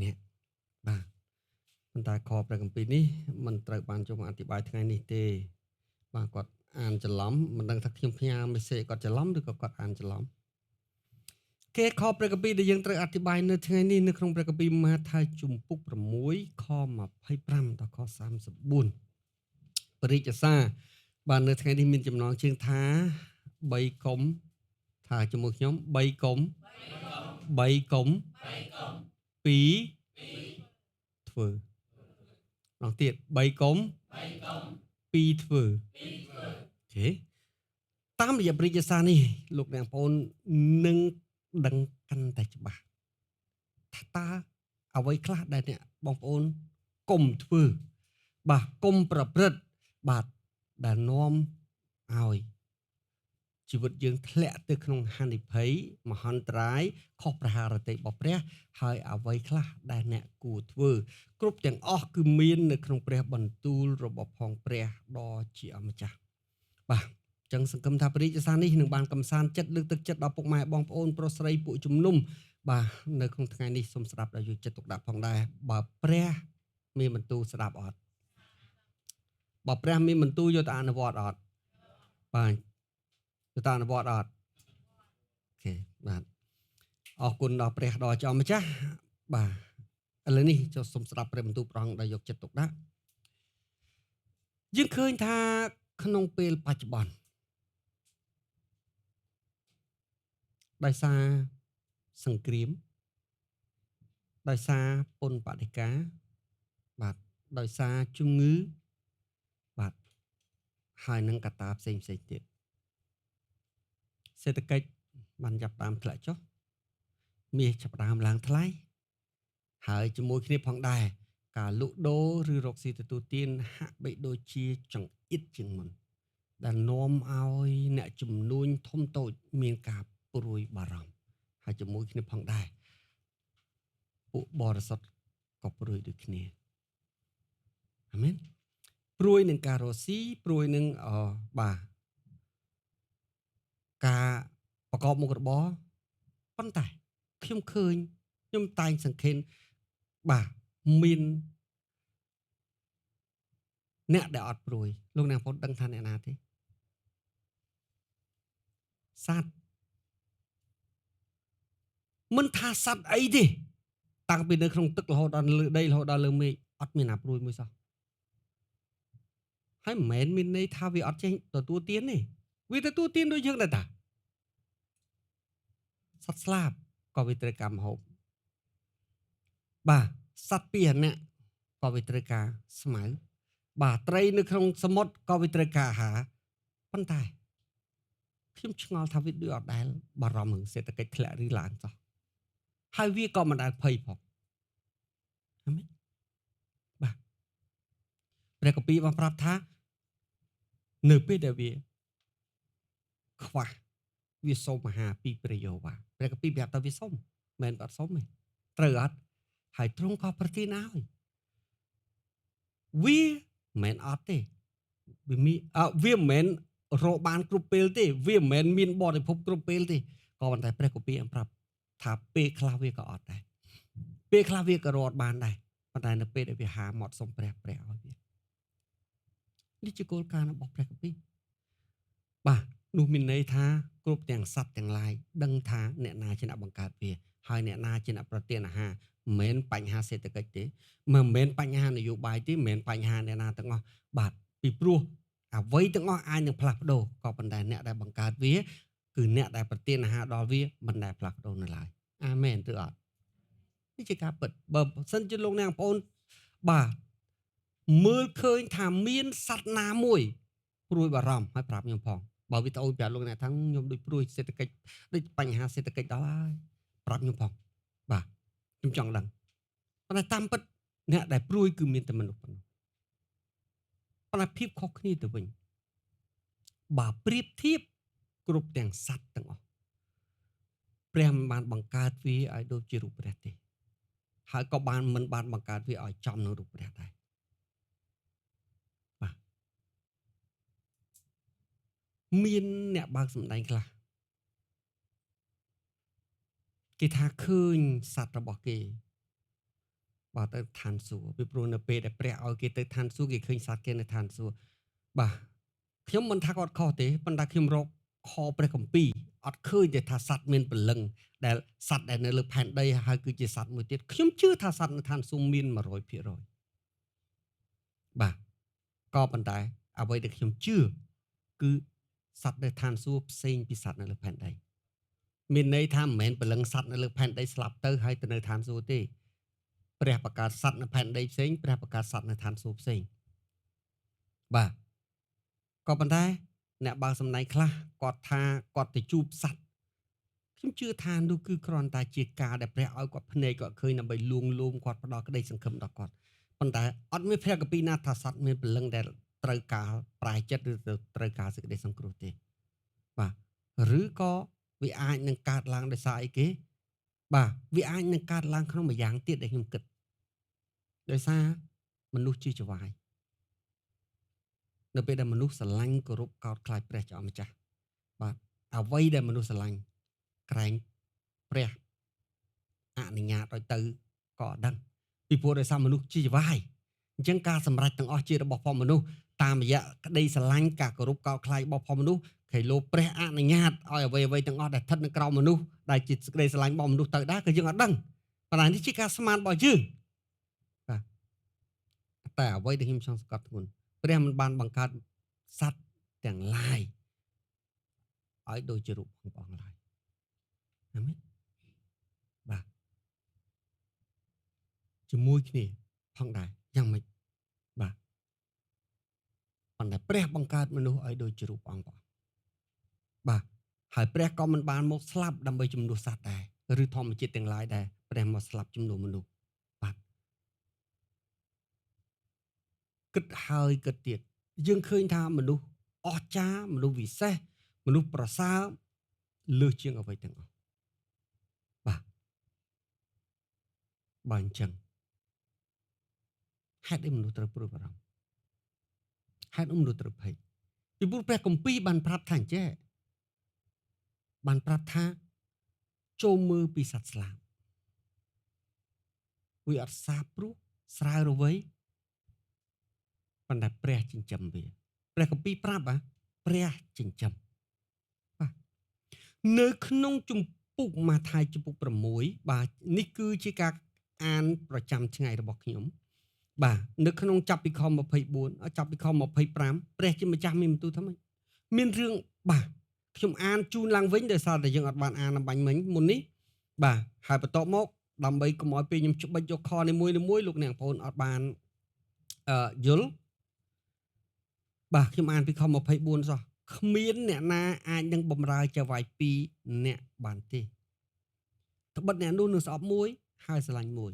អ្នកបាទប៉ុន្តែខព្រះគម្ពីរនេះមិនត្រូវបានចូលមកអធិប្បាយថ្ងៃនេះទេបាទគាត់អានច្រឡំមិនដឹងថាខ្ញុំផ្ញើមេសេចគាត់ច្រឡំឬក៏គាត់អានច្រឡំគេខព្រះគម្ពីរដែលយើងត្រូវអធិប្បាយនៅថ្ងៃនេះនៅក្នុងព្រះគម្ពីរម៉ាថាយជំពូក6ខ25ដល់ខ34បរិជ្ជសារបាទនៅថ្ងៃនេះមានចំណងជើងថា3កុំថាជាមួយខ្ញុំ3កុំ3កុំ2ធ្វើម្ដងទៀត3កុំ2ធ្វើអូខេតាមរយៈបរិជ្ជសារនេះលោកអ្នកបងប្អូននឹងដឹងកាន់តែច្បាស់ថាតើអ្វីខ្លះដែលអ្នកបងប្អូនកុំធ្វើបាទកុំប្រព្រឹត្តបាទដែលនាំឲ្យជីវិតយើងធ្លាក់ទៅក្នុងហានិភ័យមហន្តរាយខុសប្រហារតីរបស់ព្រះហើយអ្វីខ្លះដែលអ្នកគួរធ្វើគ្រប់ទាំងអស់គឺមាននៅក្នុងព្រះបន្ទូលរបស់ផងព្រះដ៏ជាអម្ចាស់បាទចឹងសង្គមថាបរិជ្ជសារនេះនឹងបានកំសាន្តចិត្តលើកទឹកចិត្តដល់ពុកម៉ែបងប្អូនប្រុសស្រីពួកជំនុំបាទនៅក្នុងថ្ងៃនេះសូមស្ដាប់ដោយយកចិត្តទុកដាក់ផងដែរបើព្រះមានបន្ទូលស្ដាប់អត់បើព្រះមានបន្ទូលយកទៅអនុវត្តអត់បាទយកទៅអនុវត្តអត់អូខេបាទអរគុណដល់ព្រះដ៏ជាអម្ចាស់បាទឥឡូវនេះចូលសូមស្ដាប់ព្រះបន្ទូលព្រះអង្គដោយយកចិត្តទុកដាក់យើងឃើញថាក្នុងពេលបច្ចុប្បន្នដោយសារសង្គ្រាមដោយសារពន្ធបដិការបាទដោយសារជំងឺបាទហើយនឹងកត្តាផ្សេងទៀតសេដ្ឋកិច្ចបានចាប់តាមធ្លាក់ចុះមាសចាប់ផ្ដើមឡើងថ្លៃហើយជាមួយគ្នាផងដែរការលក់ដូរឬរកស៊ីទទួលទានហាក់បីដូចជាចង្អៀតជាងមុនដែលនាំឲ្យអ្នកជំនួញធំតូចមានការព្រួយបារម្ភហើយជាមួយគ្នាផងដែរពួកបរិសុទ្ធក៏ព្រួយដូចគ្នាអាមែនព្រួយនឹងការរកស៊ីព្រួយនឹងបាទការប្រកបមុខរបរប៉ុន្តែខ្ញុំឃើញខ្ញុំតែងសង្ឃេនបាទមានអ្នកដែលអត់ព្រួយលោកអ្នកបងដឹងថាអ្នកណាទេសត្វមិនថាសត្វអីទេតាំងពីនៅក្នុងទឹករហូតដល់លើដីរហូតដល់លើមេឃអត់មានណាព្រួយមួយសោះហើយមិនមែនមានន័យថាវាអត់ចេះទទួលទានទេវាទទួលទានដូចយើងដែរតាសត្វស្លាបក៏វាត្រូវការម្ហូបបាទសត្វពាហនៈក៏វាត្រូវការស្មៅបាទត្រីនៅក្នុងសមុទ្រក៏វាត្រូវការអាហារប៉ុន្តែខ្ញុំឆ្ងល់ថាវាដូចអត់ដែលបារម្ភនឹងសេដ្ឋកិច្ចធ្លាក់ឬឡើងសោះហើយវាក៏មិនដែលភ័យផងអាមែនបាទព្រះគម្ពីរបានប្រាប់ថានៅពេលដែលវាខ្វះវាសុំអាហារពីព្រះយេហូវ៉ាព្រះគម្ពីរប្រាប់ថាវាសុំមិនមែនអត់សុំទេត្រូវអត់ហើយទ្រង់ក៏ប្រទានឲ្យវាមិនមែនអត់ទេវាមានវាមិនមែនរកបានគ្រប់ពេលទេវាមិនមែនមានបរិភពគ្រប់ពេលទេក៏ប៉ុន្តែព្រះគម្ពីរប្រាប់ថាពេលខ្លះវាក៏អត់ដែរពេលខ្លះវាក៏រត់បានដែរប៉ុន្តែនៅពេលដែលវាហាមាត់សុំព្រះឲ្យវានេះជាគោលការណ៍របស់ព្រះគម្ពីរបាទនោះមានន័យថាគ្រប់ទាំងសត្វទាំងឡាយដឹងថាអ្នកណាជាអ្នកបង្កើតវាហើយអ្នកណាជាអ្នកប្រទានអាហារមិនមែនបញ្ហាសេដ្ឋកិច្ចទេមិនមែនបញ្ហានយោបាយទេមិនមែនបញ្ហាអ្នកណាទាំងអស់បាទពីព្រោះអ្វីទាំងអស់អាចនឹងផ្លាស់ប្ដូរក៏ប៉ុន្តែអ្នកដែលបង្កើតវាគឺអ្នកដែលប្រទានអាហារដល់វាមិនដែលផ្លាស់ប្ដូរនៅឡើយអាមែនឬអត់នេះជាការពិតបើសិនជាលោកអ្នកបងប្អូនបាទមើលឃើញថាមានសត្វណាមួយព្រួយបារម្ភហើយប្រាប់ខ្ញុំផងបើវាត្អូញប្រាប់លោកអ្នកថាខ្ញុំដូចព្រួយសេដ្ឋកិច្ចដូចបញ្ហាសេដ្ឋកិច្ចដល់ហើយប្រាប់ខ្ញុំផងបាទខ្ញុំចង់ដឹងប៉ុន្តែតាមពិតអ្នកដែលព្រួយគឺមានតែមនុស្សប៉ុណ្ណោះប៉ុន្តែភាពខុសគ្នាទៅវិញបើប្រៀបធៀបគ្រប់ទាំងសត្វទាំងអស់ព្រះមិនបានបង្កើតវាឲ្យដូចជារូបព្រះទេហើយក៏បានមិនបានបង្កើតវាឲ្យចំនឹងរូបព្រះដែរបាទមានអ្នកបើកសម្ដែងខ្លះគេថាឃើញសត្វរបស់គេ បាទទៅឋានសួគ៌ពីព្រោះនៅពេលដែលព្រះឲ្យគេទៅឋានសួគ៌គេឃើញសត្វគេនៅឋានសួគ៌បាទខ្ញុំមិនថាគាត់ខុសទេប៉ុន្តែខ្ញុំរកខព្រះគម្ពីរអត់ឃើញទេថាសត្វមានព្រលឹងដែលសត្វដែលនៅលើផែនដីហើយគឺជាសត្វមួយទៀតខ្ញុំជឿថាសត្វនៅឋានសួគ៌មាន 100% បាទក៏ប៉ុន្តែអ្វីដែលខ្ញុំជឿគឺសត្វនៅឋានសួគ៌ផ្សេងពីសត្វនៅលើផែនដីមានន័យថាមិនមែនព្រលឹងសត្វនៅលើផែនដីស្លាប់ទៅហើយទៅនៅឋានសួគ៌ទេព្រះបង្កើតសត្វនៅផែនដីផ្សេងព្រះបង្កើតសត្វនៅឋានសួគ៌ផ្សេងបាទក៏ប៉ុន្តែអ្នកបើកសម្ដែងខ្លះគាត់ថាគាត់ទៅជួបសត្វខ្ញុំជឿថានោះគឺគ្រាន់តែជាការដែលព្រះឲ្យគាត់ភ្នែកគាត់ឃើញដើម្បីលួងលោមគាត់ផ្ដល់ក្តីសង្ឃឹមដល់គាត់ប៉ុន្តែអត់មានព្រះគម្ពីរណាថាសត្វមានព្រលឹងដែលត្រូវការប្រែចិត្តឬត្រូវការសេចក្តីសង្គ្រោះទេបាទឬក៏វាអាចនឹងកើតឡើងដោយសារអីគេបាទវាអាចនឹងកើតឡើងក្នុងមួយយ៉ាងទៀតដែលខ្ញុំគិតដោយសារមនុស្សជាចវាយនៅពេលដែលមនុស្សស្រឡាញ់គោរពកោតខ្លាចព្រះជាអម្ចាស់បាទអ្វីដែលមនុស្សស្រឡាញ់ក្រែងព្រះអនុញ្ញាតឲ្យទៅក៏អត់ដឹងពីព្រោះដោយសារមនុស្សជាចវាយអញ្ចឹងការសម្រេចទាំងអស់ជារបស់ផងមនុស្សតាមរយៈក្តីស្រឡាញ់ការគោរពកោតខ្លាចរបស់ផងមនុស្សគេលោព្រះអនុញ្ញាតឲ្យអ្វីៗទាំងអស់ដែលស្ថិតនៅក្រោមមនុស្សដែលជាក្តីស្រឡាញ់របស់មនុស្សទៅដែរគឺយើងអត់ដឹងប៉ុន្តែនេះជាការស្មានរបស់យើងបាទតែអ្វីដែលខ្ញុំចង់សង្កត់ធ្ងន់ព្រះមិនបានបង្កើតសត្វទាំងឡាយឲ្យដូចជារូបของព្រះអង្គឡើយអាមែនបាទជាមួយគ្នាផងដែរយ៉ាងម៉េចបាទប៉ុន្តែព្រះបង្កើតមនុស្សឲ្យដូចជារូបអង្គព្រះបាទហើយព្រះក៏មិនបានមកស្លាប់ដើម្បីជំនួសសត្វដែរឬធម្មជាតិទាំងឡាយដែរព្រះមកស្លាប់ជំនួសមនុស្សបាទគិតហើយគិតទៀតយើងឃើញថាមនុស្សអស្ចារ្យមនុស្សវិសេសមនុស្សប្រសើរលើសជាងអ្វីទាំងអស់បាទបើអញ្ចឹងហេតុអីមនុស្សត្រូវព្រួយបារម្ភហេតុអីមនុស្សត្រូវភ័យពីព្រោះព្រះគម្ពីរបានប្រាប់ថាអញ្ចេះបានប្រាប់ថាចូលមើលពីសត្វស្លាបវាអត់សាបព្រោះស្រាវរវៃប៉ុន្តែព្រះចិញ្ចឹមវាព្រះគម្ពីរប្រាប់ព្រះចិញ្ចឹមបាទនៅក្នុងជំពូកម៉ាថាយជំពូក6បាទនេះគឺជាការអានប្រចាំថ្ងៃរបស់ខ្ញុំបាទនៅក្នុងចាប់ពីខ24ចាប់ពីខ25ព្រះជាម្ចាស់មានបន្ទូលថាម៉េចមានរឿងបាទខ្ញុំអានជូនឡើងវិញដោយសារតែយើងអត់បានអានអំបញ្ញមិញមុននេះបាទហើយបន្ទាប់មកដើម្បីកុំឲ្យពេលខ្ញុំច្បិចយកខនីមួយៗលោកអ្នកបងប្អូនអត់បានយល់បាទខ្ញុំអានពីខ24សោះគ្មានអ្នកណាអាចនឹងបំរើចៅហ្វាយ2អ្នកបានទេត្បិតអ្នកនោះនឹងស្អប់មួយហើយស្រឡាញ់មួយ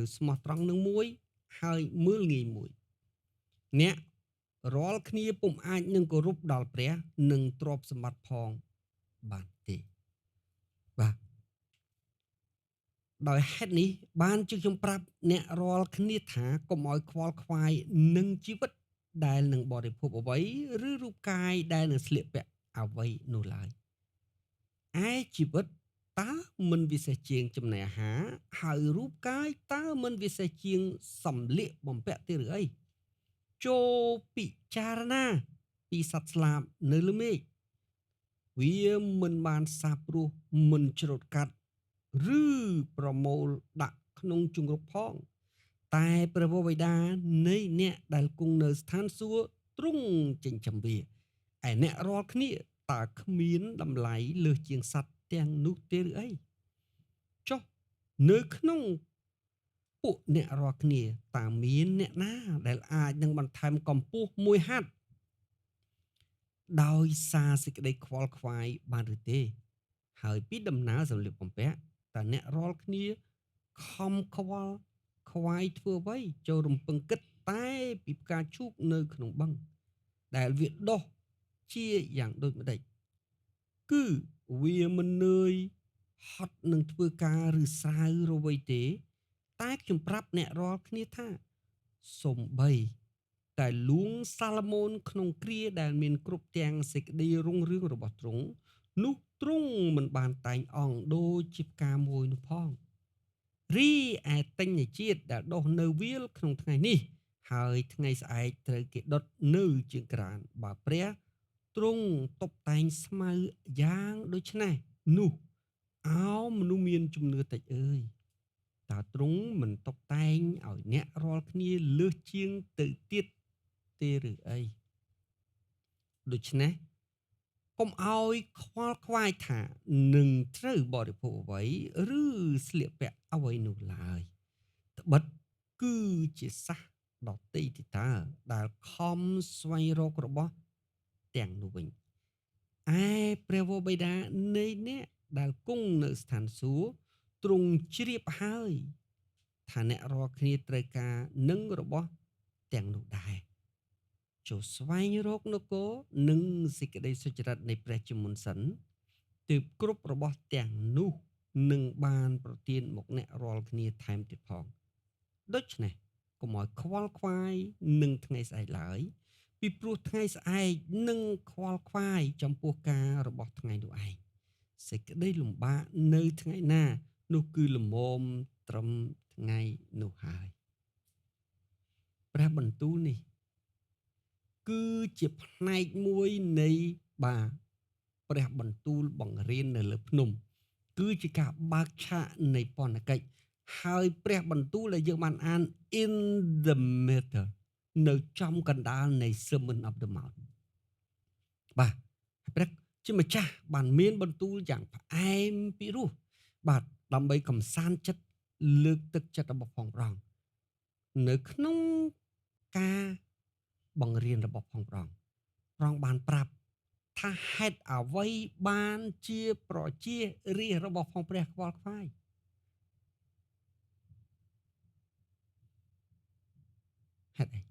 ឬស្មោះត្រង់នឹងមួយហើយមើលងាយមួយអ្នករាល់គ្នាពុំអាចនឹងគោរពដល់ព្រះនិងទ្រព្យសម្បត្តិផងបានទេបាទដោយហេតុនេះបានជាខ្ញុំប្រាប់អ្នករាល់គ្នាថាកុំឲ្យខ្វល់ខ្វាយនឹងជីវិតដែលនឹងបរិភោគអ្វីឬរូបកាយដែលនឹងស្លៀកពាក់អ្វីនោះឡើយឯជីវិតតើមិនវិសេសជាងចំណីអាហារហើយរូបកាយតើមិនវិសេសជាងសម្លៀកបំពាក់ទេឬអីចូលពិចារណាពីសត្វស្លាបនៅលើមេឃវាមិនបានសាបព្រោះមិនច្រូតកាត់ឬប្រមូលដាក់ក្នុងជង្រុកផងតែព្រះវរបិតានៃអ្នកដែលគង់នៅស្ថានសួគ៌ទ្រង់ចិញ្ចឹមវាឯអ្នករាល់គ្នាតើគ្មានតម្លៃលើសជាងសត្វទាំងនោះទេឬអីចុះនៅក្នុងពួកអ្នករាល់គ្នាតើមានអ្នកណាដែលអាចនឹងបន្ថែមកម្ពស់មួយហាត់ដោយសារសេចក្តីខ្វល់ខ្វាយបានឬទេហើយពីដំណើរសម្លៀកបំពាក់តើអ្នករាល់គ្នាខំខ្វល់ខ្វាយធ្វើអ្វីចូលរំពឹងគិតតែពីផ្កាឈូកនៅក្នុងបឹងដែលវាដុះជាយ៉ាងដូចម្ដេចគឺវាមិននឿយហត់នឹងធ្វើការឬស្រាវរវៃទេតែខ្ញុំប្រាប់អ្នករាល់គ្នាថាសំបីតែលួងសាឡមូនក្នុងគ្រាដែលមានគ្រប់ទាំងសេចក្តីរុងរឿងរបស់ទ្រង់នោះទ្រង់មិនបានតែងអង្គដូចជាផ្កាមួយនោះផង រីឯតេញជាតិដែលដុះនៅវាលក្នុងថ្ងៃនេះហើយថ្ងៃស្អែកត្រូវគេដុតនៅជាងក្រានបើព្រះទ្រង់តុបតែងស្មៅយ៉ាងដូចនេះនោះអោមនុស្សមានជំនឿតិចអើយតើទ្រង់មិនតុបតែងឲ្យអ្នករាល់គ្នាលើសជាងទៅទៀតទេឬអីដូច្នេះកុំឲ្យខ្វល់ខ្វាយថានឹងត្រូវបរិភោគអ្វីឬស្លៀកពាក់អ្វីនោះឡើយត្បិតគឺជាសះដតីទីតើដែលខំស្វែងរករបស់ទាំងនោះវិញឯព្រះវរបិតានៃអ្នកដែលគង់នៅស្ថានសួគ៌ទ្រង់ជ្រាបហើយថាអ្នករាល់គ្នាត្រូវការនឹងរបស់ទាំងនោះដែរចូលស្វែងរកនគរនិងសេចក្តីសុចរិតនៃព្រះជាមុនសិនទើបគ្រប់របស់ទាំងនោះនឹងបានប្រទានមកអ្នករាល់គ្នាថែមទៀតផងដូច្នេះកុំឲ្យខ្វល់ខ្វាយនឹងថ្ងៃស្អែកឡើយពីព្រោះថ្ងៃស្អែកនឹងខ្វល់ខ្វាយចំពោះការរបស់ថ្ងៃនោះឯងសេចក្តីលំបាកនៅថ្ងៃណានោះគឺលំមត្រឹមថ្ងៃនោះហើយព្រះបន្ទូលនេះគឺជាផ្នែកមួយនៃព្រះបន្ទូលបង្រៀននៅលើភ្នំគឺជាការបើកឆាកនៃពន្ធកិច្ចហើយព្រះបន្ទូលដែលយើងបានអាន in the middle នៅចំកណ្ដាលនៃ Sermon of the Mount បាទព្រះជាម្ចាស់បានមានបន្ទូលយ៉ាងផ្អែមពីរោះបាទដើម្បីកំសាន្តចិត្តលើកទឹកចិត្តរបស់ផងប្រងនៅក្នុងការបង្រៀនរបស់ផងប្រងបានប្រាប់ថាហេតុអ្វីបានជាប្រជារាស្ត្ររបស់ផងព្រះខ្វល់ខ្វាយហេតុអី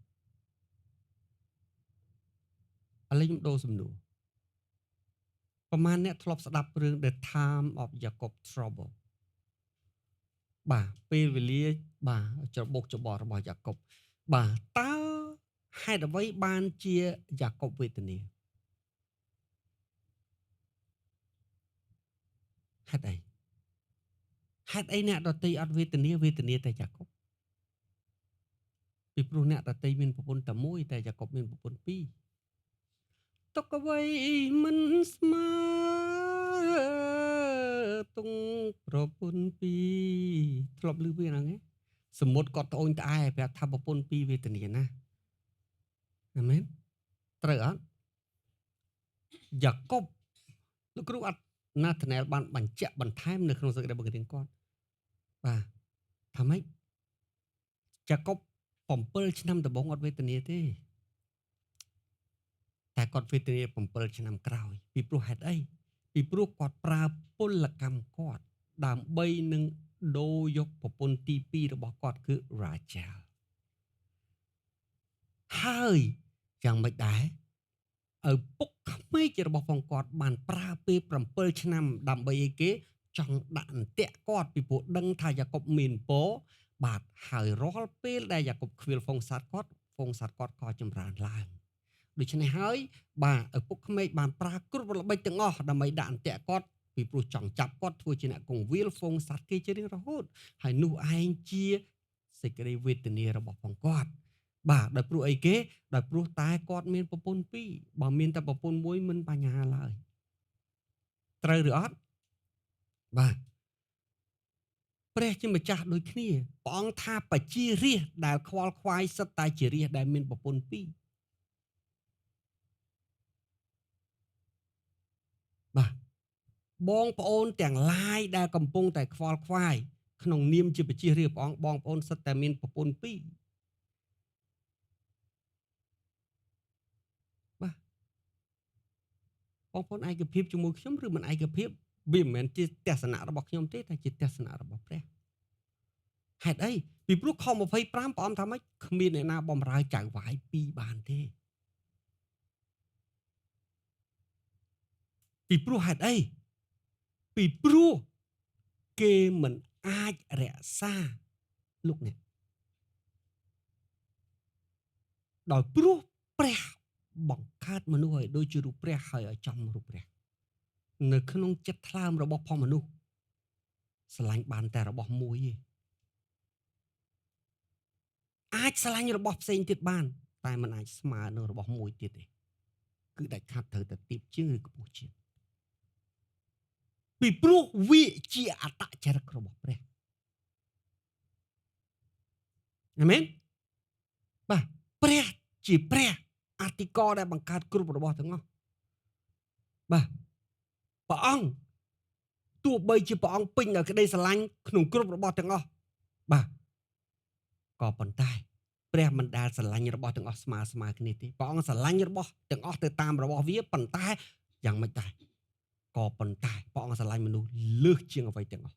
ឥឡូវខ្ញុំដូរសំណួរប្រហែលអ្នកធ្លាប់ស្ដាប់រឿង The Time of Jacob Trouble បាទពេលវេលាបាទច្របូកច្របល់របស់យ៉ាកុបបាទតើហេតុអ្វីបានជាយ៉ាកុបវេទនាហេតុអីអ្នកដតីអត់វេទនាតែយ៉ាកុបពីព្រោះអ្នកដតីមានប្រពន្ធតែមួយតែយ៉ាកុបមានប្រពន្ធពីរទុកអ្វីមិនស្មើទុងប្រពន្ធពីរធ្លាប់ឮវាហ្នឹងឯងសមុទ្រគាត់ត្អូញត្អែប្រាប់ថាប្រពន្ធពីរវេទនាណាអាមែនត្រូវអត់យ៉ាកុបលោកគ្រូអត់ណាធនាលបានបញ្ជាក់បន្ថែមនៅក្នុងសេចក្តីបង្រៀនគាត់បាទថាម៉េចយ៉ាកុប7ឆ្នាំដំបូងអត់វេទនាទេតែគាត់វេទនា7ឆ្នាំក្រោយពីព្រោះហេតុអីពីព្រោះគាត់ប្រើពលកម្មគាត់ដើម្បីនឹងដូរយកប្រពន្ធទី2របស់គាត់គឺ Rachel ហើយយ៉ាងម៉េចដែរឪពុកក្មេករបស់ផងគាត់បានប្រើពេល7ឆ្នាំដើម្បីអីគេចង់ដាក់អន្ទាក់គាត់ពីព្រោះដឹងថាយ៉ាកុបមានពរបាទហើយរាល់ពេលដែលយ៉ាកុបខ្វៀលហ្វូងសត្វគាត់ក៏ចម្រើនឡើងដូច្នេះហើយបាទឪពុកក្មេកបានប្រើគ្រប់ល្បិចទាំងអស់ដើម្បីដាក់អន្ទាក់គាត់ពីព្រោះចង់ចាប់គាត់ធ្វើជាអ្នកគង្វាលហ្វូងសត្វគេជារៀងរហូតហើយនោះឯងជាសេចក្តីវេទនារបស់ផងគាត់បាទដោយព្រោះអីគេដោយព្រោះតែគាត់មានប្រពន្ធពីរបើមានតែប្រពន្ធមួយមិនបញ្ហាឡើយត្រូវឬអត់បាទព្រះជាម្ចាស់ដូចគ្នាព្រះអង្គថាបជារាស្ត្រដែលខ្វល់ខ្វាយសិតតែជារាស្ត្រដែលមានប្រពន្ធពីរបាទបងប្អូនទាំងឡាយដែលកំពុងតែខ្វល់ខ្វាយក្នុងនាមជាបជារាស្ត្រព្រះអង្គបងប្អូនសិតតែមានប្រពន្ធពីរបាទបងប្អូនឯកភាពជាមួយខ្ញុំឬមិនឯកភាពវាមិនមែនជាទស្សនៈរបស់ខ្ញុំទេតែជាទស្សនៈរបស់ព្រះហេតុអីពីព្រោះខ25ព្រះអង្គថាម៉េចគ្មានអ្នកណាបំរើចៅវាយពីរបានទេពីព្រោះហេតុអីពីព្រោះគេមិនអាចរក្សាលោកអ្នកដោយព្រោះព្រះបង្កើតមនុស្សឲ្យដូចជារូបព្រះហើយឲ្យចំរូបព្រះនៅក្នុងចិត្តថ្លើមរបស់ផងមនុស្សស្រឡាញ់បានតែរបស់មួយទេ អាចស្រឡាញ់របស់ផ្សេងទៀតបានតែมันអាចស្មើនឹងរបស់មួយទៀតទេគឺដាច់ខាតត្រូវតែទៀបជាងឬខ្ពស់ជាងពីព្រោះវាជាអត្តចរិតរបស់ព្រះអាមែនបាទព្រះជាព្រះអធិការដែលបង្កើតគ្រប់របស់ទាំងអស់បាទព្រះអង្គទោះបីជាព្រះអង្គពេញដោយក្តីស្រឡាញ់ក្នុងគ្រប់របស់ទាំងអស់បាទក៏ប៉ុន្តែព្រះមិនដែលស្រឡាញ់របស់ទាំងអស់ស្មើគ្នាទេព្រះអង្គស្រឡាញ់របស់ទាំងអស់ទៅតាមរបស់វាប៉ុន្តែយ៉ាងម៉េចដែរក៏ប៉ុន្តែព្រះអង្គស្រឡាញ់មនុស្សលើសជាងអ្វីទាំងអស់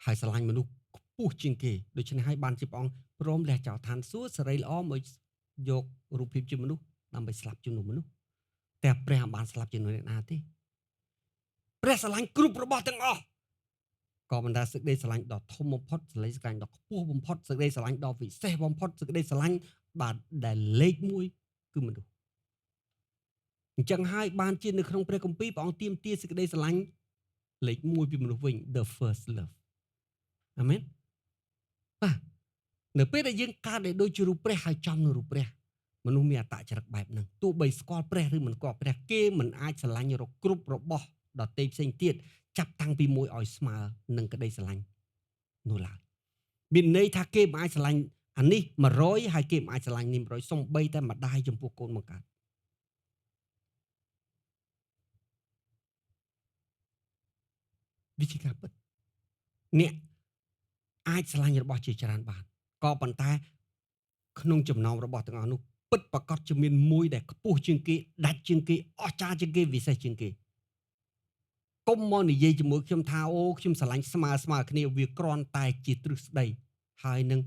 ហើយស្រឡាញ់មនុស្សខ្ពស់ជាងគេដូច្នេះហើយបានជាព្រះអង្គព្រមលះចោលឋានសួគ៌សេរីល្អមកយករូបភាពជាមនុស្សដើម្បីស្លាប់ជំនួសមនុស្សតែព្រះមិនបានស្លាប់ជំនួសអ្នកណាទេព្រះស្រឡាញ់គ្រប់របស់ទាំងអស់ក៏មិនដែលសេចក្តីស្រឡាញ់ដ៏ធំបំផុតសេចក្តីស្រឡាញ់ដ៏ខ្ពស់បំផុតសេចក្តីស្រឡាញ់ដ៏វិសេសបំផុតសេចក្តីស្រឡាញ់បាទដែលលេខ1គឺមនុស្សអញ្ចឹងហើយបានជានៅក្នុងព្រះគម្ពីរព្រះអង្គទាមទារសេចក្តីស្រឡាញ់លេខ1ពីមនុស្សវិញ the first love អាមែនបាទនៅពេលដែលយើងកើតដែលដូចជារូបព្រះហើយចំនឹងរូបព្រះមនុស្សមានអត្តចរិតបែបហ្នឹងទោះបីស្គាល់ព្រះឬមិនស្គាល់ព្រះគេមិនអាចស្រឡាញ់រកគ្រប់របស់ដតេផ្សេងទៀតចាប់តាំងពីមួយឲ្យស្មើនឹងក្តីស្រឡាញ់នោះឡើយមានន័យថាគេមិនអាចស្រឡាញ់អានេះ100ហើយគេមិនអាចស្រឡាញ់នេះ100សំបីតែម្ដាយចំពោះកូនបង្កើតវាជាការពិតអ្នកអាចស្រឡាញ់របស់ជាច្រើនបានក៏ប៉ុន្តែក្នុងចំណោមរបស់ទាំងអស់នោះពិតប្រកបជាមានមួយដែលខ្ពស់ជាងគេដាច់ជាងគេអស្ចារ្យជាងគេវិសេសជាងគេកុំមកនិយាយជាមួយខ្ញុំថាអូខ្ញុំស្រឡាញ់ស្មើគ្នាវាគ្រាន់តែជាទ្រឹស្ដីហើយនឹង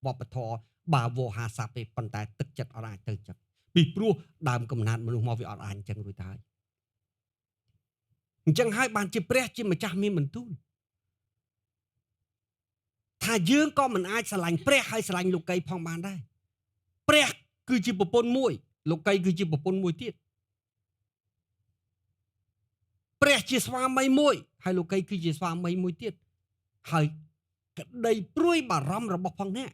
វប្បធម៌បាវោហាស័ព្ទទេប៉ុន្តែទឹកចិត្តអត់អាចទៅចិត្តពីព្រោះដើមកំណើតមនុស្សមកវាអត់អាចអញ្ចឹងរួចទៅហើយអញ្ចឹងហើយបានជាព្រះជាម្ចាស់មានបន្ទូលថាយើងក៏មិនអាចស្រឡាញ់ព្រះហើយស្រឡាញ់លោកីផងបានដែរព្រះគឺជាប្រពន្ធមួយលោកីគឺជាប្រពន្ធមួយទៀតព្រះជាស្វាមីមួយហើយលោកីគឺជាស្វាមីមួយទៀតហើយក្តីព្រួយបារម្ភរបស់ផងអ្នក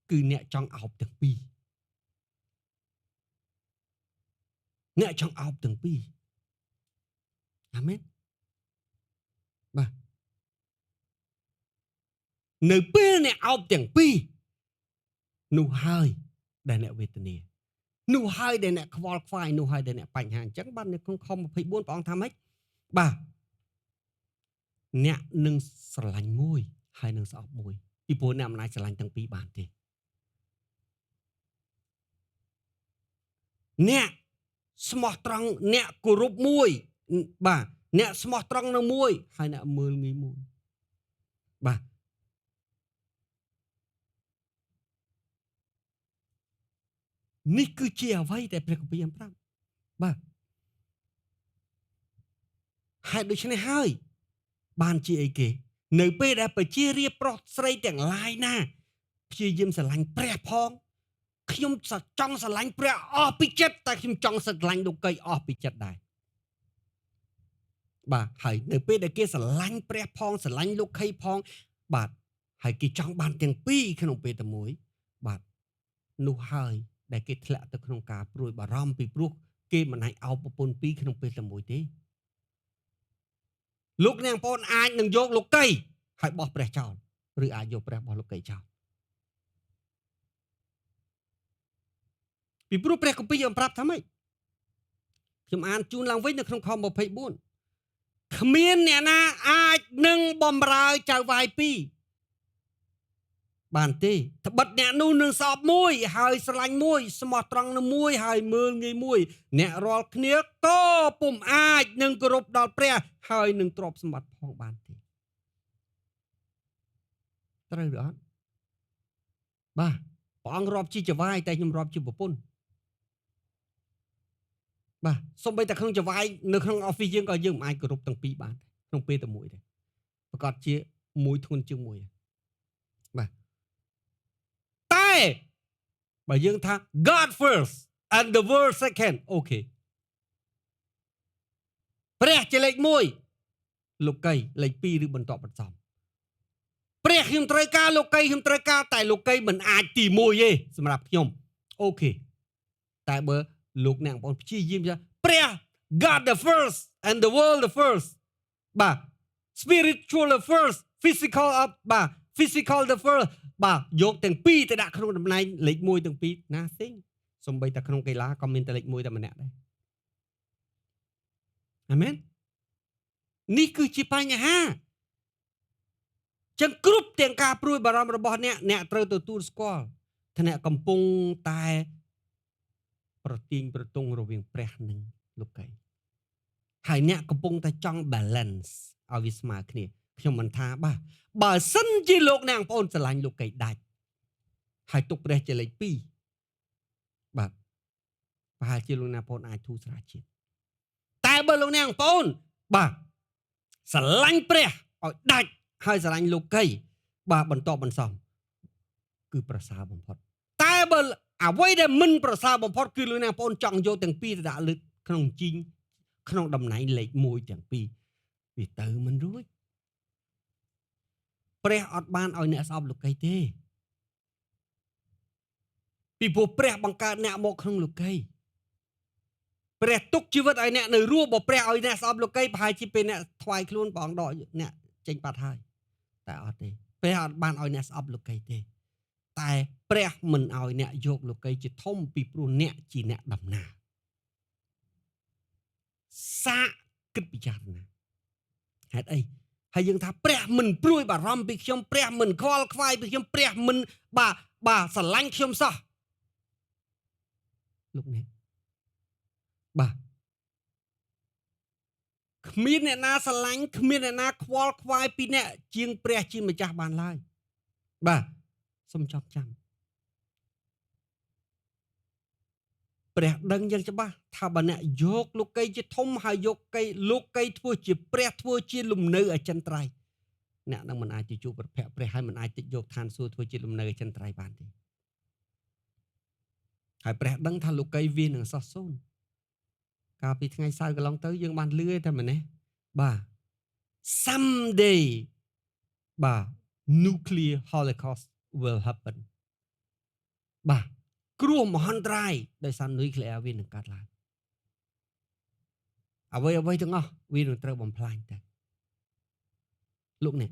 គឺអ្នកចង់អោបទាំងពីរអ្នកចង់អោបទាំងពីរអាមែនបាទនៅពេលអ្នកអោបទាំងពីរនោះហើយដែលអ្នកវេទនានោះហើយដែលអ្នកខ្វល់ខ្វាយនោះហើយដែលអ្នកបញ្ហាអញ្ចឹងបាននៅក្នុងខ24ព្រះអង្គថាម៉េចបាទអ្នកនឹងស្រឡាញ់មួយហើយនឹងស្អប់មួយពីព្រោះអ្នកមិនអាចស្រឡាញ់ទាំងពីរបានទេអ្នកស្មោះត្រង់អ្នកគោរពមួយបាទអ្នកស្មោះត្រង់នឹងមួយហើយអ្នកមើលងាយមួយបាទនេះគឺជាអ្វីដែលព្រះគម្ពីរប្រាប់បាទហើយដូច្នេះហើយបានជាអីគេនៅពេលដែលប្រជារាស្ត្រប្រុសស្រីទាំងឡាយណាព្យាយាមស្រឡាញ់ព្រះផងខ្ញុំចង់ស្រឡាញ់ព្រះអស់ពីចិត្តតែខ្ញុំចង់ស្រឡាញ់លោកីអស់ពីចិត្តដែរបាទហើយនៅពេលដែលគេស្រឡាញ់ព្រះផងស្រឡាញ់លោកីផងបាទហើយគេចង់បានទាំងពីរក្នុងពេលតែមួយបាទនោះហើយដែលគេធ្លាក់ទៅក្នុងការព្រួយបារម្ភពីព្រោះគេមិនអាចអោបប្រពន្ធពីរក្នុងពេលតែមួយទេលោកអ្នកបងប្អូនអាចនឹងយកលោកីហើយបោះព្រះចោលឬអាចយកព្រះបោះលោកីចោលពីព្រោះព្រះគម្ពីរបានប្រាប់ថាម៉េចខ្ញុំអានជូនឡើងវិញនៅក្នុងខ24គ្មានអ្នកណាអាចនឹងបំរើចៅវាយពីរបានទេត្បិតអ្នកនោះនឹងសោបមួយហើយស្រឡាញ់មួយស្មោះត្រង់នឹងមួយហើយមើលងាយមួយអ្នករាល់គ្នាក៏ពុំអាចនឹងគោរពដល់ព្រះហើយនឹងទ្រព្យសម្បត្តិផងបានទេត្រូវឬអត់បាទព្រះអង្គរាប់ជាចវាយតែខ្ញុំរាប់ជាប្រពន្ធបាទសូម្បីតែក្នុងចវាយនៅក្នុង office យើងក៏យើងមិនអាចគោរពទាំងពីរបានក្នុងពេលតែមួយទេប្រកាសជាមួយធ្ងន់ជាងមួយបាទតែបើយើងថា God first and the world second អូខេព្រះជាលេខ1លោកីលេខ2ឬបន្តបន្សំព្រះ ខ្ញុំត្រូវការលោកីខ្ញុំត្រូវការតែលោកីមិនអាចទី1ទេសម្រាប់ខ្ញុំអូខេតែបើលោកអ្នកបងប្អូនព្យាយាមព្រះ God the first and the world the first បាទ spiritual the first physical up បាទ physical the first បាទយកទាំងពីរទៅដាក់ក្នុងតំណែងលេខ1ទាំងពីរ nothing សំបីតែក្នុងកីឡាក៏មានតែលេខ1តែម្នាក់ដែរអាមែននេះគឺជាបញ្ហាចឹងគ្រប់ទាំងការព្រួយបារម្ភរបស់អ្នកត្រូវទទួលស្គាល់ថាអ្នកកំពុងតែប្រទាញប្រទង់រវាងព្រះនិងលោកីហើយអ្នកកំពុងតែចង់ balance ឲ្យវាស្មើគ្នាខ្ញុំមិនថាបាទបើសិនជាលោកអ្នកបងប្អូនស្រឡាញ់លោកីដាច់ហើយទុកព្រះជាលេខ2បាទប្រហែលជាលោកអ្នកបងប្អូនអាចធូរស្រាលជាតិតែបើលោកអ្នកបងប្អូនបាទស្រឡាញ់ព្រះឲ្យដាច់ហើយស្រឡាញ់លោកីបាទបន្តបន្សំគឺប្រសើរបំផុតតែបើអ្វីដែលមិនប្រសើរបំផុតគឺលោកអ្នកបងប្អូនចង់យកទាំងពីរទៅដាក់លើក្នុងជីងក្នុងតំណែងលេខ1ទាំងពីរវាទៅមិនរួចព្រះអត់បានឲ្យអ្នកស្អប់លោកីទេពីព្រោះព្រះបង្កើតអ្នកមកក្នុងលោកីព្រះទុកជីវិតឲ្យអ្នកនៅរស់បើព្រះឲ្យអ្នកស្អប់លោកីប្រហែលជាពេលអ្នកថ្វាយខ្លួនព្រះអង្គដកអ្នកចេញបាត់ហើយតែអត់ទេព្រះអត់បានឲ្យអ្នកស្អប់លោកីទេតែព្រះមិនឲ្យអ្នកយកលោកីជាធំពីព្រោះអ្នកជាអ្នកដំណើរសាកគិតពិចារណាហេតុអីហើយយើងថាព្រះមិនព្រួយបារម្ភពីខ្ញុំព្រះមិនខ្វល់ខ្វាយពីខ្ញុំព្រះមិនបាទស្រឡាញ់ខ្ញុំសោះលោកអ្នកបាទគ្មានអ្នកណាស្រឡាញ់គ្មានអ្នកណាខ្វល់ខ្វាយពីអ្នកជាងព្រះជាម្ចាស់បានឡើយបាទសូមចងចាំព្រះដឹងយ៉ាងច្បាស់ថាបើអ្នកយកលោកីជាធំហើយយកលោកីធ្វើជាព្រះធ្វើជាលំនៅអចិន្ត្រៃយ៍អ្នកនឹងមិនអាចទៅជួបព្រះព្រះហើយមិនអាចទៅយកឋានសួគ៌ធ្វើជាលំនៅអចិន្ត្រៃយ៍បានទេហើយព្រះដឹងថាលោកីវានឹងសោះសូន្យកាលពីថ្ងៃសៅរ៍កន្លងទៅយើងបានលឺតែម្នេះបាទ someday បាទ nuclear holocaust will happen បាទគ្រោះមហន្តរាយដោយសារនុយក្លេអ៊ែរវានឹងកើតឡើងអ្វីទាំងអស់វានឹងត្រូវបំផ្លាញទៅលោកអ្នក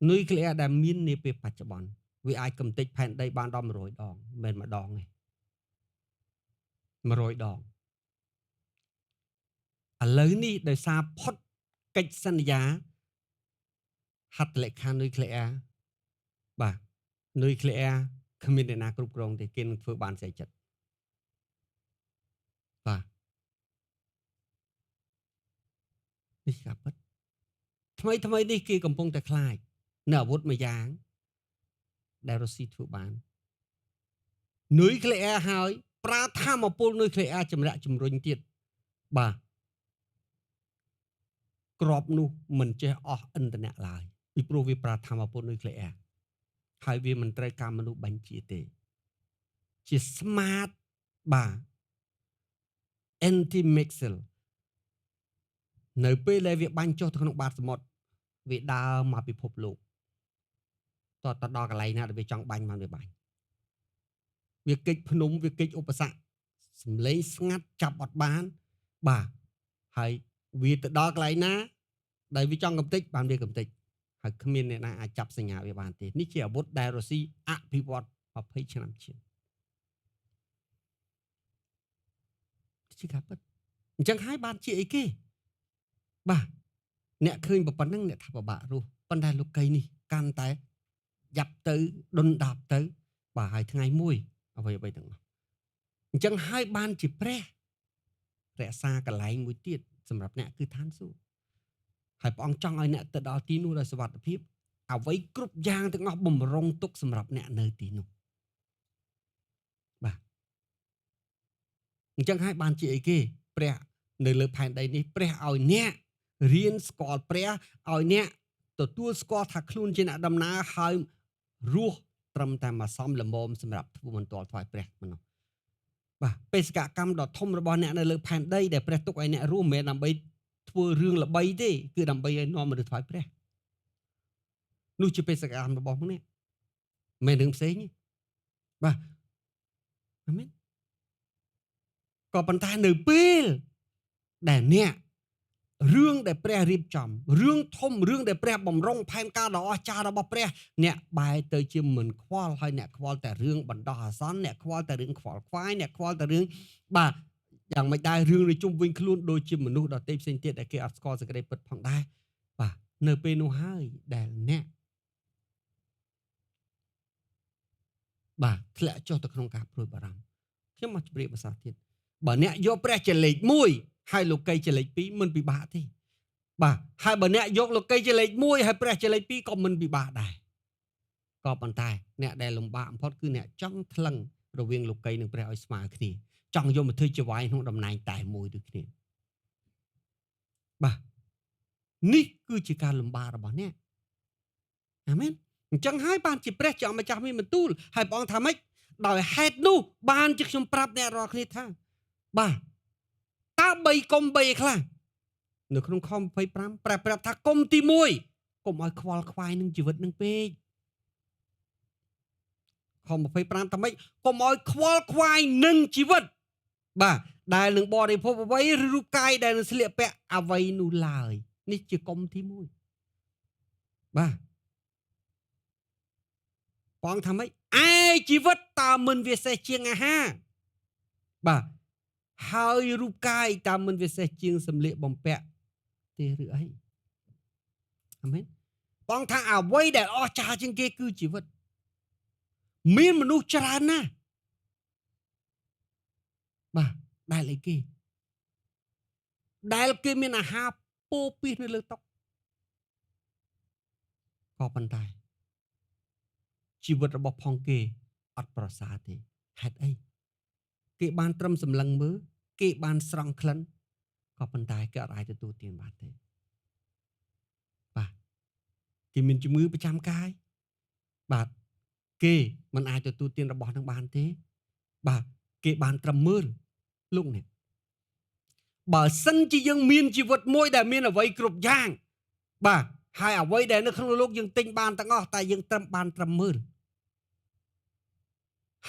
នុយក្លេអ៊ែរដែលមាននាពេលបច្ចុប្បន្នវាអាចកំទេចផែនដីបានដល់100ដងមិនមែនម្ដងទេ100ដងឥឡូវនេះដោយសារផុតកិច្ចសន្យាហត្ថលេខានុយក្លេអ៊ែរបាទនុយក្លេអ៊ែរគ្មានអ្នកណាគ្រប់គ្រងទេគេនឹងធ្វើបានស្អីចិត្តបាទនេះការពិតថ្មីនេះគេកំពុងតែខ្លាចនៅអាវុធមួយយ៉ាងដែលរុស្ស៊ីធ្វើបាននុយក្លេអ៊ែរហើយប្រើធម្មពលនុយក្លេអ៊ែរចម្រាក់ជំរុញទៀតបាទក្របនោះមិនចេះអស់ឥន្ធនៈឡើយពីព្រោះវាប្រើធម្មពលនុយក្លេអ៊ែរហើយវាមិនត្រូវការមនុស្សបាញ់ជាទេជា smart បាទ anti missile នៅពេលដែលវាបាញ់ចុះទៅក្នុងបាតសមុទ្រវាដើរមកពិភពលោកតទៅដល់កន្លែងណាដែលវាចង់បាញ់មកវាបាញ់វាគេចភ្នំវាគេចឧបសគ្គសំឡេងស្ងាត់ចាប់អត់បានបាទហើយវាទៅដល់កន្លែងណាដែលវាចង់កំទេចបានវាកំទេចហើយគ្មានអ្នកណាអាចចាប់សញ្ញាវាបានទេនេះជាអាវុធដែលរុស្ស៊ីអភិវឌ្ឍ20ឆ្នាំជាងជាការពិតអញ្ចឹងហើយបានជាអីគេបាទអ្នកឃើញប៉ុណ្ណឹងអ្នកថាពិបាករស់ប៉ុន្តែលោកីនេះកាន់តែយ៉ាប់ទៅដុនដាប់ទៅបាទហើយថ្ងៃមួយអ្វីទាំងនោះអញ្ចឹងហើយបានជាព្រះរក្សាកន្លែងមួយទៀតសម្រាប់អ្នកគឺឋានសួគ៌ហើយព្រះអង្គចង់ឲ្យអ្នកទៅដល់ទីនោះដោយសុវត្ថិភាពអ្វីគ្រប់យ៉ាងទាំងអស់បំរុងទុកសម្រាប់អ្នកនៅទីនោះបាទអញ្ចឹងហើយបានជាអីគេព្រះនៅលើផែនដីនេះព្រះឲ្យអ្នករៀនស្គាល់ព្រះឲ្យអ្នកទទួលស្គាល់ថាខ្លួនជាអ្នកដំណើរហើយរស់ត្រឹមតែមកសំលមមសម្រាប់ធ្វើមន្តលថ្វាយព្រះប៉ុណ្ណោះបាទបេសកកម្មដ៏ធំរបស់អ្នកនៅលើផែនដីដែលព្រះទុកឲ្យអ្នករស់មិនមែនដើម្បីធ្វើរឿងល្បីទេគឺដើម្បីឲ្យនាំមនុស្សថ្វាយព្រះ នោះជាបេសកកម្មរបស់មកនេះមិនរឿងផ្សេងទេបាទអាមែនក៏ប៉ុន្តែនៅពេលដែលអ្នករឿងដែលព្រះរៀបចំរឿងធំរឿងដែលព្រះបំរុងផែនការដ៏អស្ចារ្យរបស់ព្រះអ្នកបែរទៅជាមិនខ្វល់ហើយអ្នកខ្វល់តែរឿងបណ្ដោះអាសន្នអ្នកខ្វល់តែរឿងខ្វល់ខ្វាយអ្នកខ្វល់តែរឿងបាទយ៉ាងមិនដែររឿងនៅជុំវិញខ្លួនដូចជាមនុស្សដទៃផ្សេងទៀតដែលគេអត់ស្គាល់សេចក្តីពិតផងដែរបាទនៅពេលនោះហើយដែលអ្នកបាទធ្លាក់ចុះទៅក្នុងការព្រួយបារម្ភខ្ញុំមកជម្រាបភាសាទៀតបើអ្នកយកព្រះជាលេខ1ហើយលោកីជាលេខ2មិនពិបាកទេបាទហើយបើអ្នកយកលោកីជាលេខ1ហើយព្រះជាលេខ2ក៏មិនពិបាកដែរក៏ប៉ុន្តែអ្នកដែលលំបាកបំផុតគឺអ្នកចង់ថ្លឹងរវាងលោកីនិងព្រះឲ្យស្មើគ្នាចង់យកមកធ្វើជាវាយក្នុងតំណែងតែមួយដូចគ្នាបាទនេះគឺជាការលំបាករបស់អ្នកអាមែនអញ្ចឹងហើយបានជាព្រះជាម្ចាស់មានបន្ទូលហើយព្រះអង្គថាម៉េចដោយហេតុនោះបានជាខ្ញុំប្រាប់អ្នករាល់គ្នាថាបាទតើ3កុំ3ឯខ្លះនៅក្នុងខ25ព្រះប្រាប់ថាកុំទី1កុំឲ្យខ្វល់ខ្វាយនឹងជីវិតនឹងពេកខ25ថាម៉េចកុំឲ្យខ្វល់ខ្វាយនឹងជីវិតបាទដែលនឹងបរិភោគអ្វីឬរូបកាយដែលនឹងស្លៀកពាក់អ្វីនោះឡើយនេះជាកុំទី1បាទព្រះអង្គថាម៉េចឯជីវិតតើមិនវាសេះជាងអាហារបាទហើយរូបកាយតើមិនវាសេះជាងសម្លៀកបំពាក់ទេឬអីអាមែនព្រះអង្គថាអ្វីដែលអស្ចារ្យជាងគេគឺជីវិតមានមនុស្សច្រើនណាស់បាទដែលអីគេដែលគេមានអាហារពោពេញនៅលើតុក៏ប៉ុន្តែជីវិតរបស់ផងគេអត់ប្រសើរទេហេតុអីគេបានត្រឹមសម្លឹងមើលគេបានស្រង់ក្លិនក៏ប៉ុន្តែគេអត់អាចទទួលទានបានទេបាទគេមានជំងឺប្រចាំកាយបាទគេមិនអាចទទួលទានរបស់នឹងបានទេបាទគេបានត្រឹមមើលលោកនេះបើសិនជាយើងមានជីវិតមួយដែលមានអ្វីគ្រប់យ៉ាងបាទហើយអ្វីដែលនៅក្នុងលោកយើងទិញបានទាំងអស់តែយើងត្រឹមបានត្រឹមមើល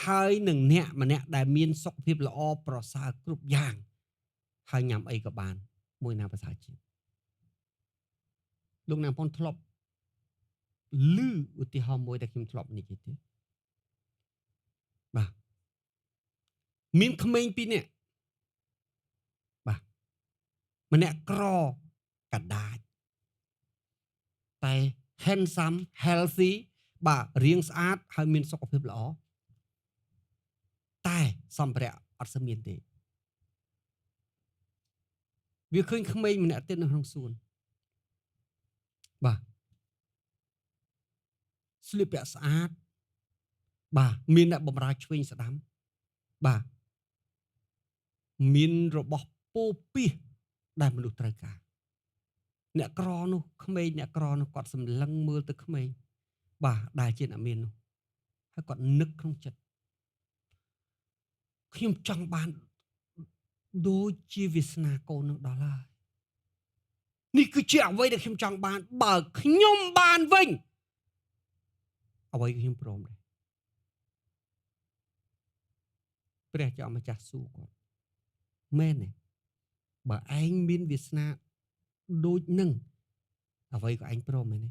ហើយនឹងអ្នកម្នាក់ដែលមានសុខភាពល្អប្រសើរគ្រប់យ៉ាងហើយញ៉ាំអីក៏បានមួយណាប្រសើរជាងលោកណាប៉ុនធ្លាប់ឮឧទាហរណ៍មួយដែលខ្ញុំធ្លាប់និយាយទេបាទមានក្មេង2នាក់បាទម្នាក់ក្រកដាច់តែ handsome healthy បាទរាងស្អាតហើយមានសុខភាពល្អតែសម្ភារៈអត់សូវមានទេវាឃើញក្មេងម្នាក់ទៀតនៅក្នុងសួនបាទស្លៀកពាក់ស្អាតបាទមានអ្នកបម្រើឆ្វេងស្ដាំបាទមានរបស់ពោពាសដែលមនុស្សត្រូវការអ្នកក្រនោះក្មេងអ្នកក្រនោះគាត់សម្លឹងមើលទៅក្មេងបាទដែលជាអ្នកមាននោះហើយគាត់នឹកក្នុងចិត្តខ្ញុំចង់បានដូចជាវាសនាកូននឹងដល់ហើយនេះគឺជាអ្វីដែលខ្ញុំចង់បានបើខ្ញុំបានវិញអ្វីខ្ញុំព្រមដែរព្រះជាម្ចាស់សួរគាត់មែនទេបើឯងមានវាសនាដូចនឹងអ្វីក៏ឯងព្រមមែនទេ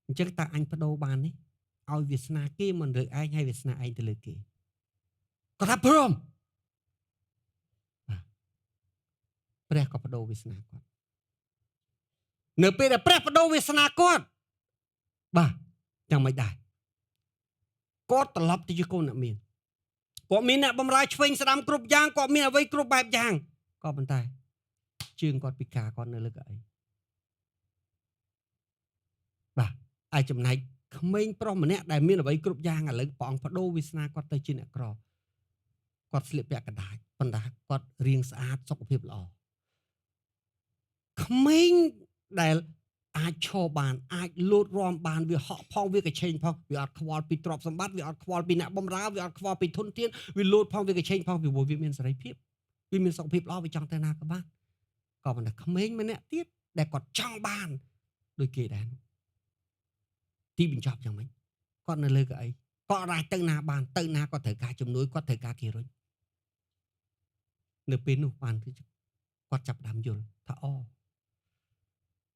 អញ្ចឹងតើអញបដូរបានទេឲ្យវាសនាគេមិនរើឯងហើយវាសនាឯងទៅលើគេគាត់ថាព្រមព្រះក៏បដូរវាសនាគាត់នៅពេលដែលព្រះបដូរវាសនាគាត់បាទយ៉ាងមិនដែរគាត់ត្រឡប់ទៅជាកូនអ្នកមានគាត់មានអ្នកបម្រើឆ្វេងស្ដាំគ្រប់យ៉ាងគាត់មានអ្វីគ្រប់បែបយ៉ាងក៏ប៉ុន្តែជើងគាត់ពិការគាត់នៅលើកៅអីបាទឯចំណែកក្មេងប្រុសម្នាក់ដែលមានអ្វីគ្រប់យ៉ាងឥឡូវព្រះអង្គបដូរវាសនាគាត់ទៅជាអ្នកក្រគាត់ស្លៀកពាក់កដាច់ប៉ុន្តែគាត់រាងស្អាតសុខភាពល្អក្មេងដែលអាចឈរបានអាចលោតរាំបានវាហក់ផងវាកឆេងផងវាអត់ខ្វល់ពីទ្រព្យសម្បត្តិវាអត់ខ្វល់ពីអ្នកបម្រើវាអត់ខ្វល់ពីធនធានវាលោតផងវាកឆេងផងពីវាមានសេរីភាពវាមានសុខភាពល្អវាចង់ទៅណាក៏បានក៏ប៉ុន្តែក្មេងម្នាក់ទៀតដែលគាត់ចង់បានដូចគេដែរ ទីបញ្ចប់យ៉ាងម៉េចគាត់នៅលើកៅអីគាត់អាចទៅណាបានទៅណាគាត់ត្រូវការជំនួយគាត់ត្រូវការគេរុញនៅពេលនោះបានគឺគាត់ចាប់ផ្ដើមយល់ថាអូ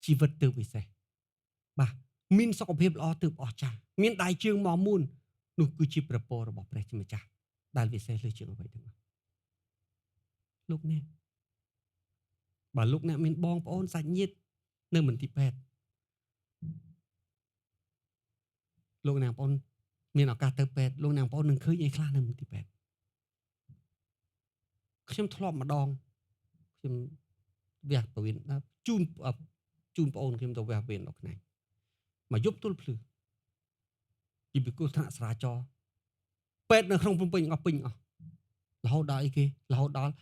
ជីវិតទើបពិសេសបាទមានសុខភាពល្អទើបអស្ចារ្យមានដៃជើងមាំមួននោះគឺជាព្រះពររបស់ព្រះជាម្ចាស់ដែលពិសេសលើជាងអ្វីទាំងអស់លោកអ្នកបើលោកអ្នកមានបងប្អូនសាច់ញាតិនៅមន្ទីរពេទ្យលោកអ្នកបងប្អូនមានឱកាសទៅពេទ្យលោកអ្នកបងប្អូននឹងឃើញអីខ្លះនៅមន្ទីរពេទ្យខ្ញុំធ្លាប់ម្ដងខ្ញុំវះពវៀនជូនបងប្អូនខ្ញុំទៅវះពវៀនដល់ថ្ងៃមកយប់ទល់ភ្លឺពីគ្រោះថ្នាក់ស្រាចរពេទ្យនៅក្នុងភ្នំពេញអស់ពេញអស់រហូតដល់អីគេរហូតដល់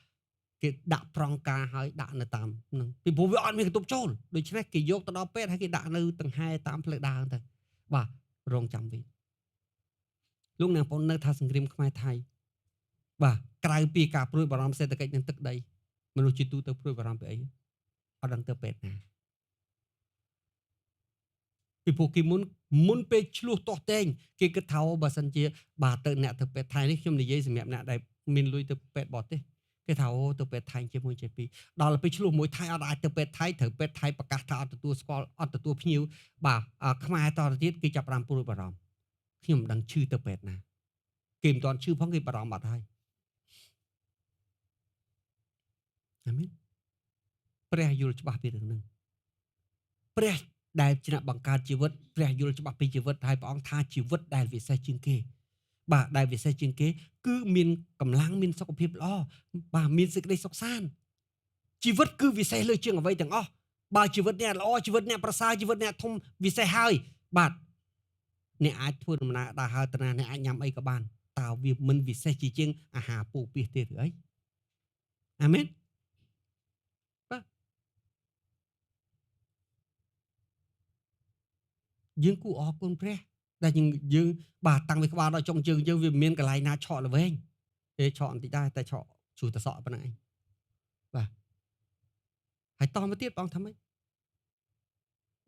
គេដាក់ត្រង់ការហើយដាក់នៅតាមហ្នឹងពីព្រោះវាអត់មានកន្ទប់ចូលដូច្នេះគេយកទៅដល់ពេទ្យហើយគេដាក់នៅដង្ហែតាមផ្លូវដើរទៅបាទរងចាំវិញលោកអ្នកបងប្អូននៅថាសង្គ្រាមខ្មែរថៃបាទក្រៅពីការព្រួយបារម្ភសេដ្ឋកិច្ចនិងទឹកដីមនុស្សជាទូទៅព្រួយបារម្ភពីអីអត់ដឹងទៅពេទ្យណាពីព្រោះគេមុនពេលឆ្លោះទាស់ទែងគេគិតថាបើសិនជាបាទទៅអ្នកទៅពេទ្យថៃនេះខ្ញុំនិយាយសម្រាប់អ្នកដែលមានលុយទៅពេទ្យបរទេសគេថាអូទៅពេទ្យថៃជាមួយជាពីរដល់ពេលឆ្លោះមួយថៃអត់អាចទៅពេទ្យថៃត្រូវពេទ្យថៃប្រកាសថាអត់ទទួលស្គាល់អត់ទទួលភ្ញៀវបាទខ្មែរតទៅទៀតគេចាប់ផ្ដើមព្រួយបារម្ភខ្ញុំមិនដឹងឈឺទៅពេទ្យណាគេមិនទាន់ឈឺផងគេបារម្ភអត់ហើយអាមែនព្រះយល់ច្បាស់ពីរឿងហ្នឹងព្រះដែលជាអ្នកបង្កើតជីវិតព្រះយល់ច្បាស់ពីជីវិតហើយព្រះអង្គថាជីវិតដែលវិសេសជាងគេបាទដែលវិសេសជាងគេគឺមានកម្លាំងមានសុខភាពល្អបាទមានសេចក្តីសុខសាន្តជីវិតគឺវិសេសលើជាងអ្វីទាំងអស់បើជីវិតអ្នកល្អជីវិតអ្នកប្រសើរជីវិតអ្នកធំវិសេសហើយបាទអ្នកអាចធ្វើដំណើរដើរហើរទៅណាអ្នកអាចញ៉ាំអីក៏បានតើវាមិនវិសេសជាងអាហារពូពាសទេឬអីអាមែនយើងគួរអរគុណព្រះដែលយើងបាទតាំងពីក្បាលដល់ចុងជើងយើងវាមានកន្លែងណាឆក់ល្វែងទេឆក់បន្តិចដែរតែឆក់ជ្រុះតសក់ប៉ុណ្ណឹងឯងបាទហើយតមកទៀតបងថាម៉េច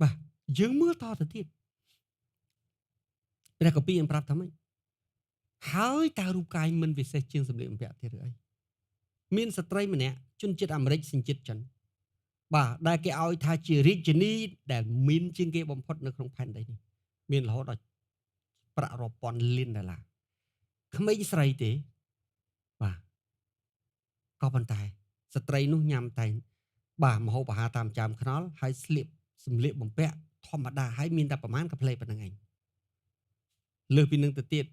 បាទយើងមើលតទៅទៀតព្រះកពីប្រាប់ថាម៉េចហើយតើរូបកាយមិនវិសេសជាងសម្លៀកបំពាក់ទេឬអីមានស្ត្រីម្នាក់ជនជាតិអាមេរិកសញ្ជាតិចិនបាទដែលគេឲ្យថាជារាជិនីដែលមានជាងគេបំផុតនៅក្នុងផែនដីនេះមានរហូតដល់ប្រាក់រាប់ពាន់លានដុល្លារក្មេងស្រីទេបាទក៏ប៉ុន្តែស្ត្រីនោះញ៉ាំតែបាទម្ហូបអាហារតាមចាមខ្នល់ហើយស្លៀកសម្លៀកបំពាក់ធម្មតាហើយមានតែប្រមាណកាផ្លេប៉ុណ្្នឹងឯងលើសពីនឹងទៅទៀត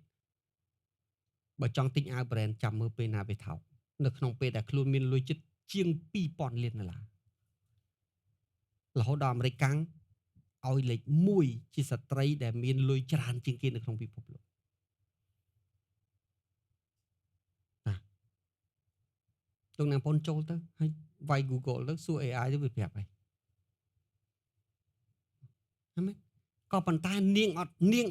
បើចង់ទិញអាវ brand ចាំមើលពេលណាវាថោកនៅក្នុងពេលដែលខ្លួនមានលុយជិតជាង 2000 លានដុល្លាររហូតដល់អាមេរិកកាំងឲ្យលេខ1ជាស្ត្រីដែលមានលុយច្រើនជាងគេនៅក្នុងពិភពលោកលោកអ្នកបងចូលទៅហើយវាយ Google ទៅសួរ AI ទៅវាប្រាប់ហើយហ្នឹងមែនក៏ប៉ុន្តែនាងអត់នាង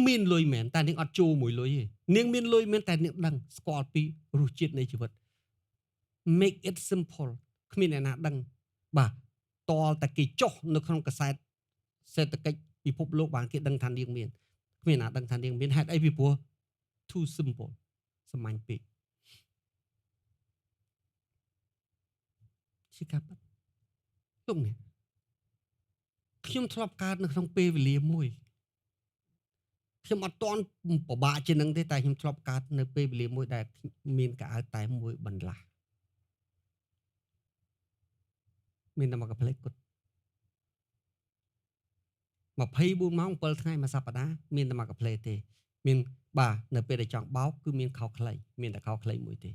មានលុយមែនតែនាងអត់ចូលមួយលុយទេនាងមានលុយមែនតែនាងដឹងស្គាល់ពីរសជាតិនៃជីវិត make it simple គ្មានអ្នកណាដឹងបាទតលតែគេចុះនៅក្នុងកាសែតសេដ្ឋកិច្ចពិភពលោកបានគេដឹងថានាងមានគ្មានអ្នកដឹងថានាងមានហេតុអីពីព្រោះ too simple សាមញ្ញពេកជាការពិតលោកនេះខ្ញុំធ្លាប់កើតនៅក្នុងពេលវេលាមួយខ្ញុំអត់ទាន់ពិបាកជាងនឹងទេតែខ្ញុំធ្លាប់កើតនៅពេលវេលាមួយដែលមានកៅអៅតែមួយបន្លាស់មានតែមកកាផ្លេគត់24ម៉ោង7ថ្ងៃមួយសប្តាហ៍មានតែមកកាផ្លេទេមានបាទនៅពេលដែលចង់បោកគឺមានខោខ្លីមានតែខោខ្លីមួយទេ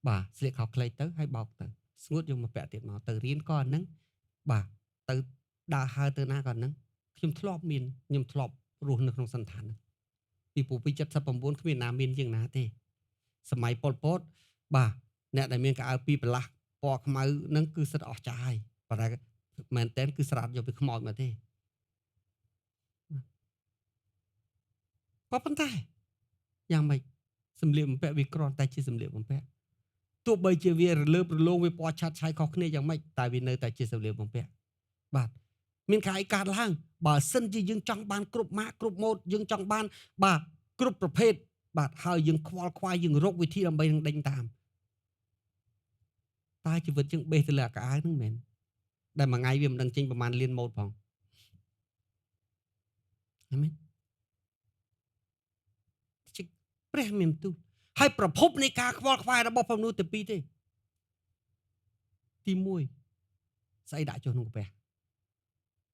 បាទស្លៀកខោខ្លីទៅហើយបោកទៅស្ងួតយកមកពាក់ទៀតមកទៅរៀនក៏អាហ្នឹងបាទទៅដើរហើរទៅណាក៏ហ្នឹងខ្ញុំធ្លាប់រស់នៅក្នុងសន្តានហ្នឹងពីព្រោះពី79គ្មានណាមានជាងណាទេសម័យប៉ុលពតបាទអ្នកដែលមានកៅអៅពីប្រឡាស់ពណ៌ខ្មៅហ្នឹងគឺសិតអស់ចាស់ហើយប៉ុន្តែមែនតែនគឺស្រាតយកពីខ្មោចមកទេក៏ប៉ុន្តែយ៉ាងម៉េចសម្លៀកបំពាក់វាគ្រាន់តែជាសម្លៀកបំពាក់ទោះបីជាវារលើបរលោងវាពណ៌ឆាត់ឆាយខុសគ្នាយ៉ាងម៉េចតែវានៅតែជាសម្លៀកបំពាក់បាទ មានការអីកើតឡើងបើសិនជាយើងចង់បានគ្រប់ម៉ាកគ្រប់ម៉ូតយើងចង់បានបាទគ្រប់ប្រភេទបាទហើយយើងខ្វល់ខ្វាយយើងរកវិធីដើម្បីនឹងដេញតាមតើជីវិតយើងបេះទៅលើអាកៅអៅហ្នឹងមែនដែលមួយថ្ងៃវាមិនដឹងចេញប្រហែលលានម៉ូតផងអាមែនជាព្រះមានបន្ទូលហើយប្រភពនៃការខ្វល់ខ្វាយរបស់បំណួរទី2ទេទី1ស្អីដាក់ចុះក្នុងកាពះ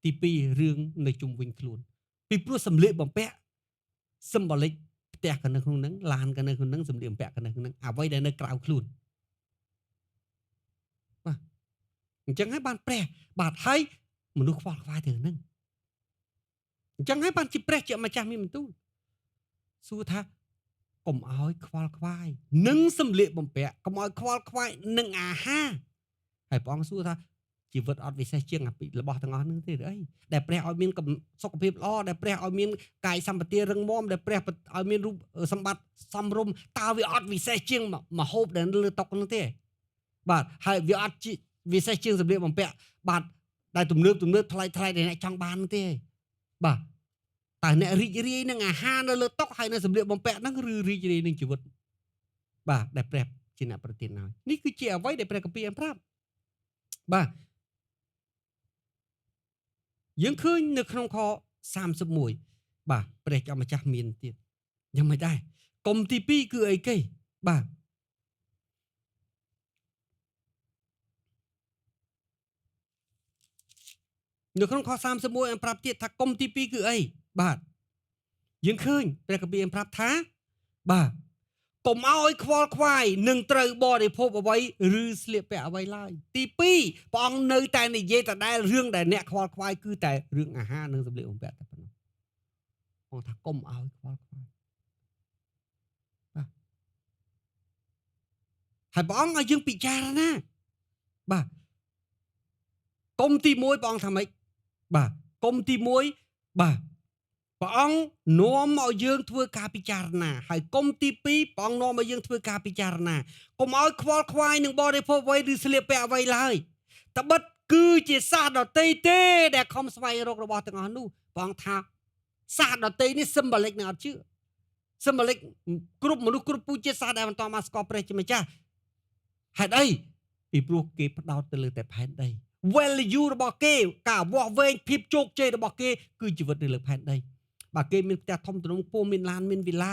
ទី2រឿងនៅជុំវិញខ្លួនពីព្រោះសម្លៀកបំពាក់ symbolic ផ្ទះក៏នៅក្នុងហ្នឹងឡានក៏នៅក្នុងហ្នឹងសម្លៀកបំពាក់ក៏នៅក្នុងហ្នឹងអ្វីដែលនៅក្រៅខ្លួនបាទអញ្ចឹងហើយបានព្រះបាទហើយមនុស្សខ្វល់ខ្វាយទៅហ្នឹងអញ្ចឹងហើយបានជាព្រះជាម្ចាស់មានបន្ទូលសួរថាកុំឲ្យខ្វល់ខ្វាយនឹងសម្លៀកបំពាក់កុំឲ្យខ្វល់ខ្វាយនឹងអាហារហើយព្រះអង្គសួរថាជីវិតអត់វិសេសជាងអាពីរបស់ទាំងអស់ហ្នឹងទេឬអីដែលព្រះឲ្យមានសុខភាពល្អដែលព្រះឲ្យមានកាយសម្បទារឹងមាំដែលព្រះឲ្យមានរូបសម្បត្តិសមរម្យតើវាអត់វិសេសជាងមហូបដែលលើតុហ្នឹងទេបាទហើយវាអត់វិសេសជាងសម្លៀកបំពាក់បាទដែលទំនើបថ្លៃដែលអ្នកចង់បានទេបាទតើអ្នករីករាយនឹងអាហារនៅលើតុហើយនៅសម្លៀកបំពាក់ហ្នឹងឬរីករាយនឹងជីវិតបាទដែលព្រះជាអ្នកប្រទានឲ្យនេះគឺជាអ្វីដែលព្រះគម្ពីរប្រាប់បាទយើងឃើញនៅក្នុងខ31បាទព្រះជាម្ចាស់មានទៀតយ៉ាងមិនដែរកុំទី2គឺអីគេបាទនៅក្នុងខ31អមប្រាប់ទៀតថាកុំទី2គឺអីបាទយើងឃើញព្រះគម្ពីរប្រាប់ថាបាទកុំឲ្យខ្វល់ខ្វាយនឹងត្រូវបរិភោគអ្វីឬស្លៀកពាក់អ្វីឡើយទី2ព្រះអង្គនៅតែនិយាយតែដែលរឿងដែលអ្នកខ្វល់ខ្វាយគឺតែរឿងអាហារនិងសម្លៀកបំពាក់តែប៉ុណ្ណោះព្រះអង្គថាកុំឲ្យខ្វល់ខ្វាយបាទហើយព្រះអង្គឲ្យយើងពិចារណាបាទកុំទី1ព្រះអង្គថាម៉េចបាទកុំទី1បាទព្រះអង្គនាំឲ្យយើងធ្វើការពិចារណាហើយកុំទី2ព្រះអង្គនាំឲ្យយើងធ្វើការពិចារណាកុំឲ្យខ្វល់ខ្វាយនឹងបរិភោគអ្វីឬស្លៀកពាក់អ្វីឡើយត្បិតគឺជាសាសដតីទេដែលខំស្វែងរករបស់ទាំងអស់នោះព្រះអង្គថាសាសដតីនេះ symbolic នឹងអត់ជឿ symbolic គ្រប់មនុស្សគ្រប់ពូជជាតិសាសន៍ដែលបន្តមកស្គាល់ព្រះជាម្ចាស់ហេតុអីពីព្រោះគេផ្ដោតទៅលើតែផែនដី value របស់គេការវាស់វែងភាពជោគជ័យរបស់គេគឺជីវិតនៅលើផែនដីបាទគេមានផ្ទះធំទំនងខ្ពស់មានឡានមានវីឡា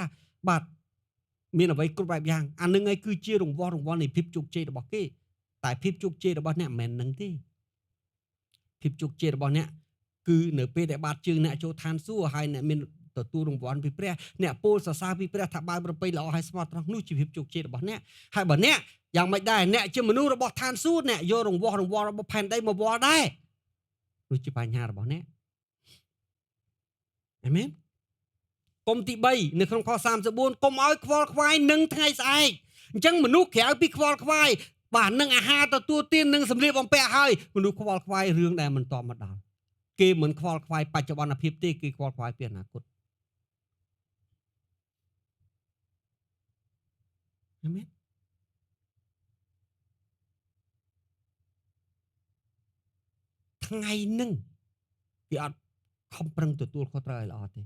បាទមានអ្វីគ្រប់បែបយ៉ាងអានឹងឯងគឺជារង្វាន់នៃភាពជោគជ័យរបស់គេតែភាពជោគជ័យរបស់អ្នកមិនមែននឹងទេភាពជោគជ័យរបស់អ្នកគឺនៅពេលដែលបាតជើងអ្នកចូលឋានសួគ៌ហើយអ្នកមានទទួលរង្វាន់ពីព្រះអ្នកពោលសរសើរពីព្រះថាបើប្រពៃល្អហើយស្មោះត្រង់នោះជាភាពជោគជ័យរបស់អ្នកហើយបើអ្នកយ៉ាងមិនដែរអ្នកជាមនុស្សរបស់ឋានសួគ៌អ្នកយករង្វាន់របស់ផែនដីមកវល់ដែរនោះជាបញ្ហារបស់អ្នកអាមែនកុំទី3នៅក្នុងខ34កុំឲ្យខ្វល់ខ្វាយនឹងថ្ងៃស្អែកអញ្ចឹងមនុស្សក្រៅពីខ្វល់ខ្វាយបាទនឹងអាហារទទួលទាននឹងសម្លៀកបំពាក់ហើយមនុស្សខ្វល់ខ្វាយរឿងដែលមិនតមកដល់គេមិនខ្វល់ខ្វាយបច្ចុប្បន្នភាពទេគេខ្វល់ខ្វាយពីអនាគតអាមែនថ្ងៃនឹងគេអត់ខំប្រឹងទទួលខុសត្រូវឲ្យល្អទេ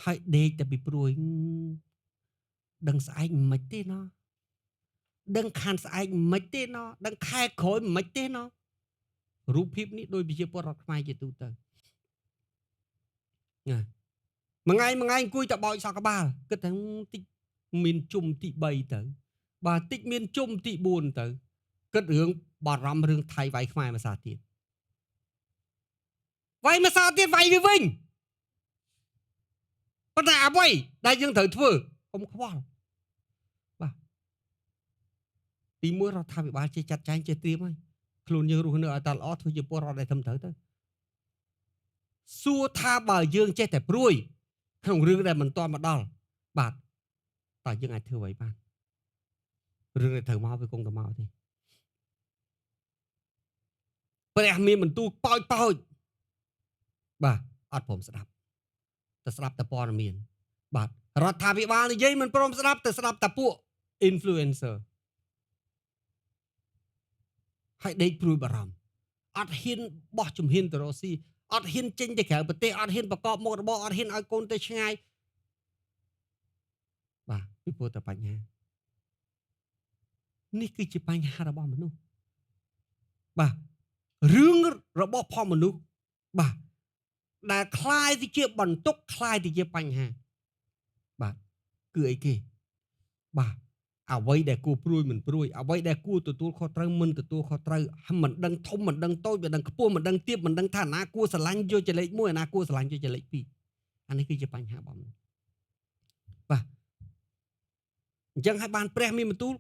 ហើយដេកតែពីព្រួយដឹងស្អែកមិនទេណោះដឹងខានស្អែកមិនទេណោះដឹងខែក្រោយមិនទេណោះរូបភាពនេះដោយប្រជាពលរដ្ឋខ្មែរជាទូទៅណាមួយថ្ងៃអង្គុយតែបោចសក់ក្បាលគិតថាតិចមានជុំទី3ទៅបាទតិចមានជុំទី4ទៅគិតរឿងបារម្ភរឿងថៃវាយខ្មែរមួយសាទៀតវាយមួយសាទៀតវាយវាវិញប៉ុន្តែអ្វីដែលយើងត្រូវធ្វើកុំខ្វល់បាទទី1រដ្ឋាភិបាលចេះចាត់ចែងចេះត្រៀមហើយខ្លួនយើងរស់នៅឲ្យតែល្អធ្វើជាពលរដ្ឋដែលត្រឹមត្រូវទៅសួរថាបើយើងចេះតែព្រួយក្នុងរឿងដែលមិនទាន់មកដល់បាទតើយើងអាចធ្វើអ្វីបានរឿងដែលត្រូវមកវាគង់តែមកទេព្រះមានបន្ទូលប៉ោចបាទអត់ព្រមស្ដាប់តែស្ដាប់តែព័ត៌មានបាទរដ្ឋាភិបាលនិយាយមិនព្រមស្ដាប់តែស្ដាប់តែពួក influencer ហើយដេកព្រួយបារម្ភ អត់ហ៊ានបោះជំហានទៅរកស៊ីអត់ហ៊ានចេញទៅក្រៅប្រទេសអត់ហ៊ានប្រកបមុខរបរអត់ហ៊ានឲ្យកូនទៅឆ្ងាយបាទពីព្រោះតែបញ្ហានេះគឺជាបញ្ហារបស់មនុស្សបាទរឿងរបស់ផងមនុស្សបាទដែលคล้ายទៅជាបន្ទុកคล้ายទៅជាបញ្ហាបាទគឺអីគេបាទអ្វីដែលគួរព្រួយមិនព្រួយអ្វីដែលគួរទទួលខុសត្រូវមិនទទួលខុសត្រូវមិនដឹងធំមិនដឹងតូចមិនដឹងខ្ពស់មិនដឹងទាបមិនដឹងថាណាគួរស្រឡាញ់យកជាលេខ1ណាគួរស្រឡាញ់យកជាលេខ2អានេះគឺជាបញ្ហារបស់មនុស្សបាទអញ្ចឹងឲ្យបានព្រះមានបន្ទូល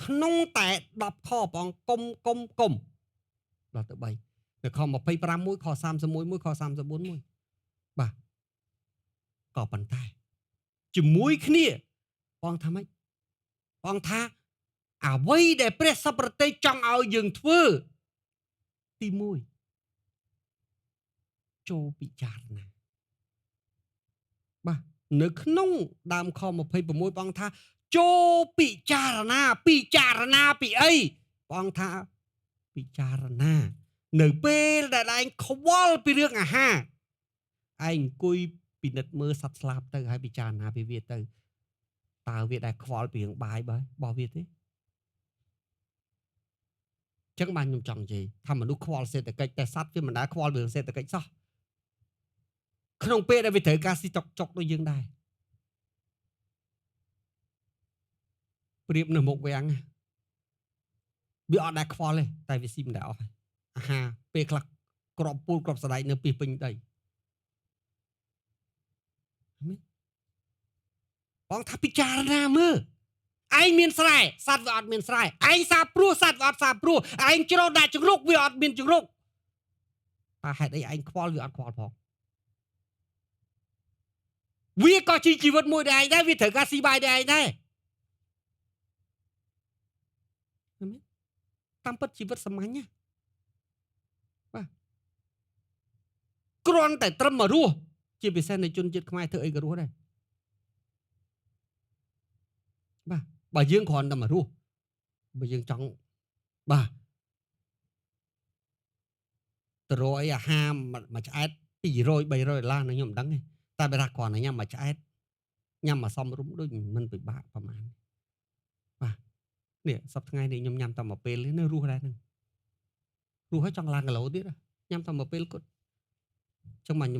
ក្នុងតែ10ខព្រះអង្គគុំដល់ទៅ3នៅខ25មួយខ31មួយខ34មួយបាទក៏ប៉ុន្តែជាមួយគ្នាព្រះអង្គថាម៉េចព្រះអង្គថាអ្វីដែលព្រះសព្វប្រតិចង់ឲ្យយើងធ្វើទី1ចូលពិចារណាបាទនៅក្នុងដើមខ26ព្រះអង្គថាចូលពិចារណាពីអីព្រះអង្គថាពិចារណានៅពេលដែលឯងខ្វល់ពីរឿងអាហារឯងអង្គុយពិនិត្យមើលសត្វស្លាបទៅហើយពិចារណាពីវាទៅតើវាដែលខ្វល់ពីរឿងបាយរបស់វាទេចឹងបានខ្ញុំចង់និយាយថាមនុស្សខ្វល់សេដ្ឋកិច្ចតែសត្វវាមិនដែលខ្វល់ពីរឿងសេដ្ឋកិច្ចសោះក្នុងពេលដែលវាត្រូវការស៊ីចុកដូចយើងដែរប្រៀបនៅមុខវាំងវាអត់ដែលខ្វល់ទេតែវាស៊ីមិនដែលអស់អាហារពេលខ្លះក្របពូលក្របស្ដែកនៅពីពេញដីមែនបងថាពិចារណាមើលឯងមានស្រែសត្វវាអត់មានស្រែឯងសាព្រោះសត្វវាអត់សាព្រោះឯងច្រូតដាក់ជង្រុកវាអត់មានជង្រុកតើហេតុអីឯងខ្វល់វាអត់ខ្វល់ផងវាក៏ជាជីវិតមួយដែរឯងដែរវាត្រូវការស៊ីបាយដែរឯងដែរមែនតាមពិតជីវិតសាមញ្ញណាបាទគ្រាន់តែត្រឹមមករស់ជាពិសេសនៅជនជាតិខ្មែរធ្វើអីក៏រស់ដែរបាទបើយើងគ្រាន់តែមករស់បើយើងចង់បាទទៅរកអីអាហារមួយឆ្អែត200 300ដុល្លារនៅខ្ញុំមិនដឹងទេតែបើថាគ្រាន់តែញ៉ាំមួយឆ្អែតញ៉ាំមកសមរម្យដូចមិនពិបាកប្រហែលបាទនេះសប្តាហ៍ថ្ងៃនេះខ្ញុំញ៉ាំតែមួយពេលនេះរស់ដែរហ្នឹងរស់ហើយចង់ឡើងគីឡូទៀតញ៉ាំតែមួយពេលគាត់ចឹងមកខ្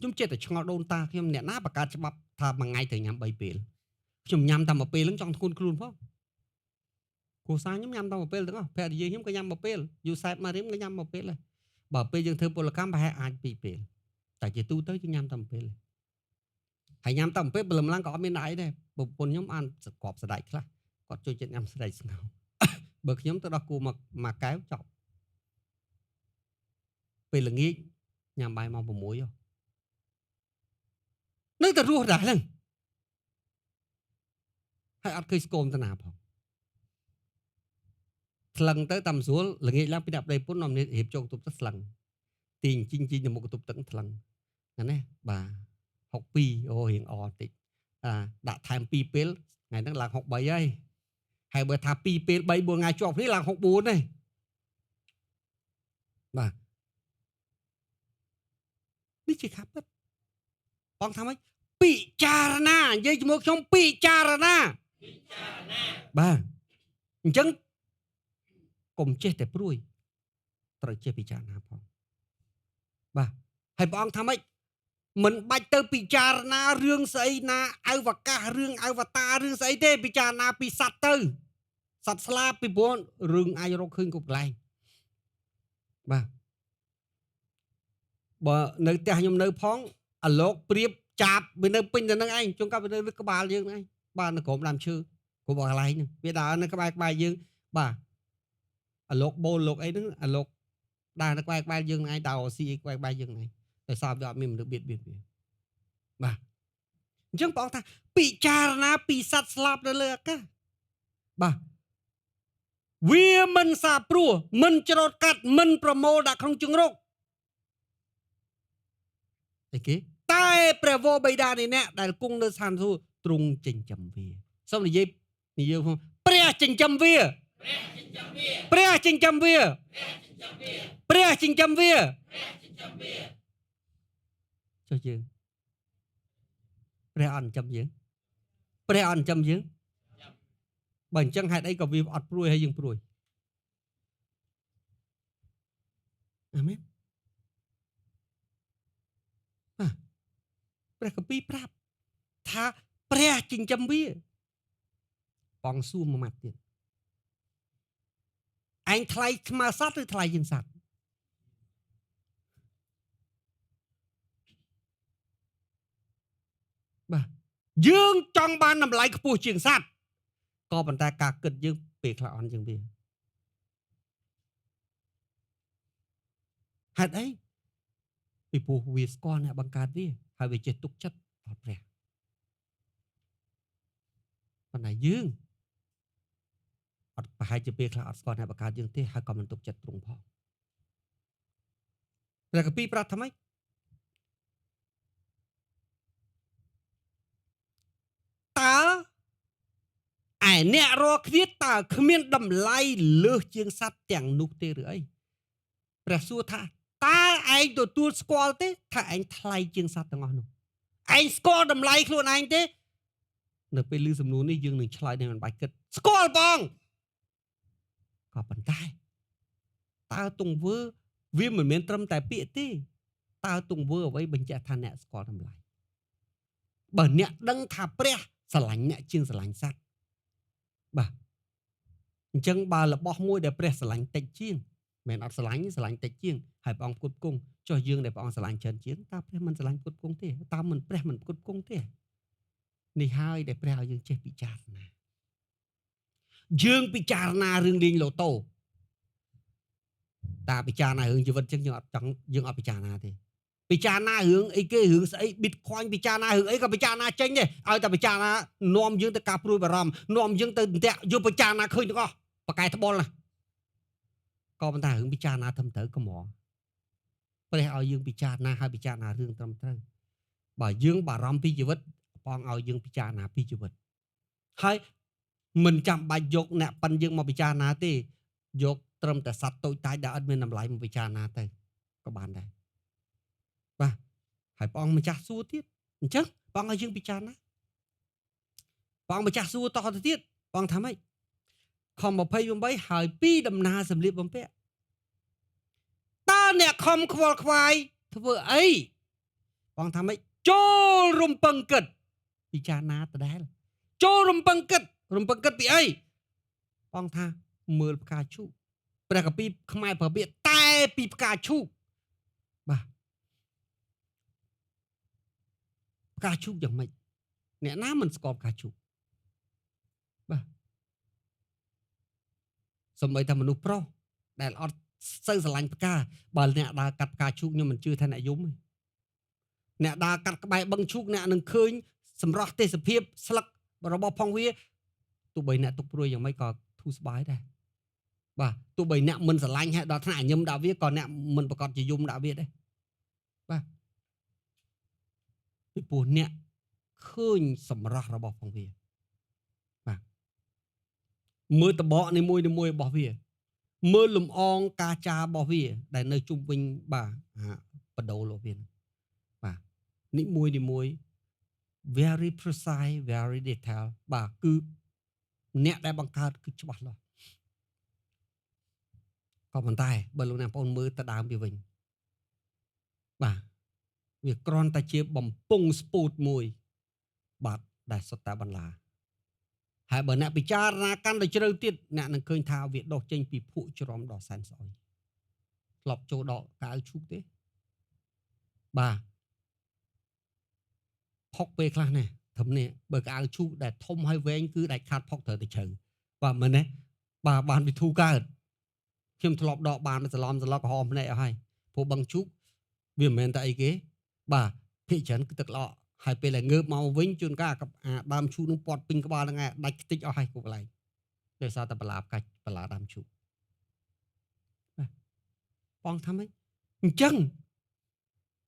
ញុំចេះតែឆ្ងល់ដូនតាខ្ញុំអ្នកណាបង្កើតច្បាប់ថាមួយថ្ងៃត្រូវញ៉ាំ3ពេលខ្ញុំញ៉ាំតែមួយពេលហ្នឹងចង់ធ្ងន់ខ្លួនផងគ្រួសារខ្ញុំញ៉ាំតែមួយពេលទាំងអស់ភរិយាខ្ញុំក៏ញ៉ាំមួយពេលយូសែតម៉ារីមក៏ញ៉ាំមួយពេលដែរបើពេលយើងធ្វើពលកម្មប្រហែលអាច2ពេលតែជាទូទៅយើងញ៉ាំតែមួយពេលហើយញ៉ាំតែមួយពេលព្រលឹមឡើងក៏អត់មានអីដែរប្រពន្ធខ្ញុំអានក្របស្ដែកខ្លះគាត់ចូលចិត្តញ៉ាំស្ដែកស្ងោរបើខ្ញុំទៅដល់គូមកកែវចប់ពេលល្ងាចញ៉ាំបាយម៉ោង6នៅតែរស់ដែរហ្នឹងហើយអត់ឃើញស្គមតាណាផងថ្លឹងទៅតាមស្រួលល្ងាចឡើងពីដាក់ប្តីពុននាំនេះរៀបចូលកន្ទប់ទឹកថ្លឹងទីជីងទៅមុខកន្ទប់ទឹកថ្លឹងណាបាទ62អូរៀងអតិចដាក់ថែម2ពេលថ្ងៃហ្នឹងឡើង63ហើយបើថា2ពេល3 4ថ្ងៃជាប់គ្នាឡើង64ទេបាទនេះជាការពិតបងថាម៉េចពិចារណានិយាយជាមួយខ្ញុំពិចារណាបាទអញ្ចឹងកុំចេះតែព្រួយត្រូវចេះពិចារណាផងបាទហើយព្រះអង្គថាម៉េចមិនបាច់ទៅពិចារណារឿងស្អីណាអវកាសរឿងអវតាររឿងស្អីទេពិចារណាពីសត្វទៅសត្វស្លាបពីព្រោះរឿងអាចរកឃើញគ្រប់កន្លែងបាទបើនៅផ្ទះខ្ញុំនៅផងអាលោកព្រៀបចាប់វានៅពេញទៅនឹងឯងជុំកាប់វានៅក្បាលយើងហ្នឹងឯងបាទនៅក្រោមដើមឈើគ្រប់កន្លែងហ្នឹងវាដើរនៅក្បែរយើងបាទអាលោកបូលលោកអីហ្នឹងអាលោកដើរនៅក្បែរយើងហ្នឹងឯងដើរស៊ីក្បែរយើងហ្នឹងឯងដោយសារវាអត់មានមនុស្សបៀតបៀនវាបាទអញ្ចឹងព្រះអង្គថាពិចារណាពីសត្វស្លាប់នៅលើអាកាសបាទវាមិនសាព្រោះមិនច្រូតកាត់មិនប្រមូលដាក់ក្នុងជង្រុកអីគេតែព្រះវរបិតានៃអ្នកដែលគង់នៅស្ថានសួគ៌ទ្រង់ចិញ្ចឹមវាសូមនិយាយព្រះចិញ្ចឹមវាព្រះចិញ្ចឹមវា ព្រះចិញ្ចឹមវាចុះយើងព្រះអត់ចិញ្ចឹមយើងព្រះអត់ចិញ្ចឹមយើងបើអញ្ចឹងហេតុអីក៏វាអត់ព្រួយហើយយើងព្រួយអាមែនព្រះគម្ពីរប្រាប់ថាព្រះចិញ្ចឹមវាបងសួរមួយម៉ាត់ទៀតឯងថ្លៃស្មើសត្វឬថ្លៃជាងសត្វបាទយើងចង់បានតម្លៃខ្ពស់ជាងសត្វក៏ប៉ុន្តែការគិតយើងពេលខ្លះអន់ជាងវាហេតុអីពីព្រោះវាស្គាល់អ្នកបង្កើតវាហើយវាចេះទុកចិត្តដល់ព្រះប៉ុន្តែយើងអត់ប្រហែលជាពេលខ្លះអត់ស្គាល់អ្នកបង្កើតយើងទេហើយក៏មិនទុកចិត្តទ្រង់ផងព្រះគម្ពីរប្រាប់ថាម៉េចតើឯអ្នករកគ្នាតើគ្មានតម្លៃលើសជាងសត្វទាំងនោះទេឬអីព្រះសួរថាតើឯងទទួលស្គាល់ទេថាឯងថ្លៃជាងសត្វទាំងអស់នោះឯងស្គាល់តម្លៃខ្លួនឯងទេនៅពេលឮសំណួរនេះយើងនឹងឆ្លើយនឹងមិនបាច់គិតស្គាល់បងក៏ប៉ុន្តែតើទង្វើវាមិនមែនត្រឹមតែពាក្យទេតើទង្វើអ្វីបញ្ជាក់ថាអ្នកស្គាល់តម្លៃបើអ្នកដឹងថាព្រះស្រឡាញ់អ្នកជាងស្រឡាញ់សត្វបាទអញ្ចឹងបើរបស់មួយដែលព្រះស្រឡាញ់តិចជាងមិនអត់ស្រឡាញ់តិចជាងហើយព្រះអង្គផ្គត់ផ្គង់ចុះយើងដែលព្រះអង្គស្រឡាញ់ច្រើនជាងតើព្រះមិនស្រឡាញ់ផ្គត់ផ្គង់ទេតើមិនព្រះមិនផ្គត់ផ្គង់ទេនេះហើយដែលព្រះឲ្យយើងចេះពិចារណាយើងពិចារណារឿងលេងលូតូតាពិចារណារឿងជីវិតចឹងយើងអត់ពិចារណាទេពិចារណារឿងអីគេរឿងស្អី Bitcoin ពិចារណារឿងអីក៏ពិចារណាចេញដែរឲ្យតែពិចារណានាំយើងទៅការព្រួយបារម្ភនាំយើងទៅតាក់យកពិចារណាឃើញទាំងអស់បកែត្បុលណាក៏ប៉ុន្តែរឿងពិចារណាត្រឹមត្រូវក៏មកព្រះឲ្យយើងពិចារណាហើយពិចារណារឿងត្រឹមត្រូវបើយើងបារម្ភពីជីវិតបងឲ្យយើងពិចារណាពីជីវិតហើយមិនចាំបាច់យកអ្នកប៉ិនយើងមកពិចារណាទេយកត្រឹមតែសត្វតូចតាចដែលអត់មានតម្លៃមកពិចារណាទៅក៏បានដែរបាទហើយព្រះអង្គម្ចាស់សួរទៀតអញ្ចឹងព្រះអង្គឲ្យយើងពិចារណាព្រះអង្គម្ចាស់សួរតទៅទៀតព្រះអង្គថាម៉េចខ28ហើយពីដំណើរសម្លៀកបំពាក់តើអ្នកខំខ្វល់ខ្វាយធ្វើអីព្រះអង្គថាម៉េចចូលរំពឹងគិតពិចារណាដដែលចូលរំពឹងគិតពីអីព្រះអង្គថាមើលផ្កាឈូកព្រះគម្ពីរខ្មែរប្រើពាក្យតែពីផ្កាឈូកបាទផ្កាឈូកយ៉ាងម៉េចអ្នកណាមិនស្គាល់ផ្កាឈូកបាទសម្បីតែមនុស្សប្រុសដែលអត់សូវស្រឡាញ់ផ្កាបើអ្នកដើរកាត់ផ្កាឈូកខ្ញុំមិនជឿថាអ្នកយំទេអ្នកដើរកាត់ក្បែរបឹងឈូកអ្នកនឹងឃើញសម្រស់ទេសភាពស្លឹករបស់ផងវាទោះបីអ្នកទុកព្រួយយ៉ាងម៉េចក៏ធូរស្បើយដែរបាទទោះបីអ្នកមិនស្រឡាញ់ហើយដល់ថ្នាក់ញឹមដាក់វាក៏អ្នកមិនប្រកាសជាយំដាក់វាដែរបាទពីព្រោះអ្នកឃើញសម្រស់របស់ផងវាបាទមើលតបកនីមួយរបស់វាមើលលំអងការចារបស់វាដែលនៅជុំវិញបាទបដូលរបស់វាបាទនីមួយ very precise very detail បាទគឺអ្នកដែលបង្កើតគឺច្បាស់លាស់ក៏ប៉ុន្តែបើលោកអ្នកបងមើលទៅដើមវាវិញបាទវាគ្រាន់តែជាបំពង់ស្ពូតមួយបាទដែលសុទ្ធតែបន្លាហើយបើអ្នកពិចារណាកាន់តែជ្រៅទៀតអ្នកនឹងឃើញថាវាដុះចេញពីភក់ជ្រាំដល់សែនស្អុយធ្លាប់ចូលដកកៅឈូកទេបាទផុកពេលខ្លះណាធំនេះបើកៅឈូកដែលធំហើយវែងគឺដាច់ខាតផុកត្រូវតែជ្រៅបាទមែនទេបាទបានវិធូកើតខ្ញុំធ្លាប់ដកបានសឡំក្រហមភ្នែកអស់ហើយព្រោះបឹងជូកវាមិនមែនតែអីគេបាទភិកច្រើនគឺទឹកល្អហើយពេលដែលងើបមកវិញជួនកាលដើមឈូកនឹងពាត់ពេញក្បាលហ្នឹងឯងដាច់ខ្ទេចអស់ហើយគ្រប់កន្លែងដោយសារតែបលាដើមឈូកបាទបងថាម៉េចអញ្ចឹង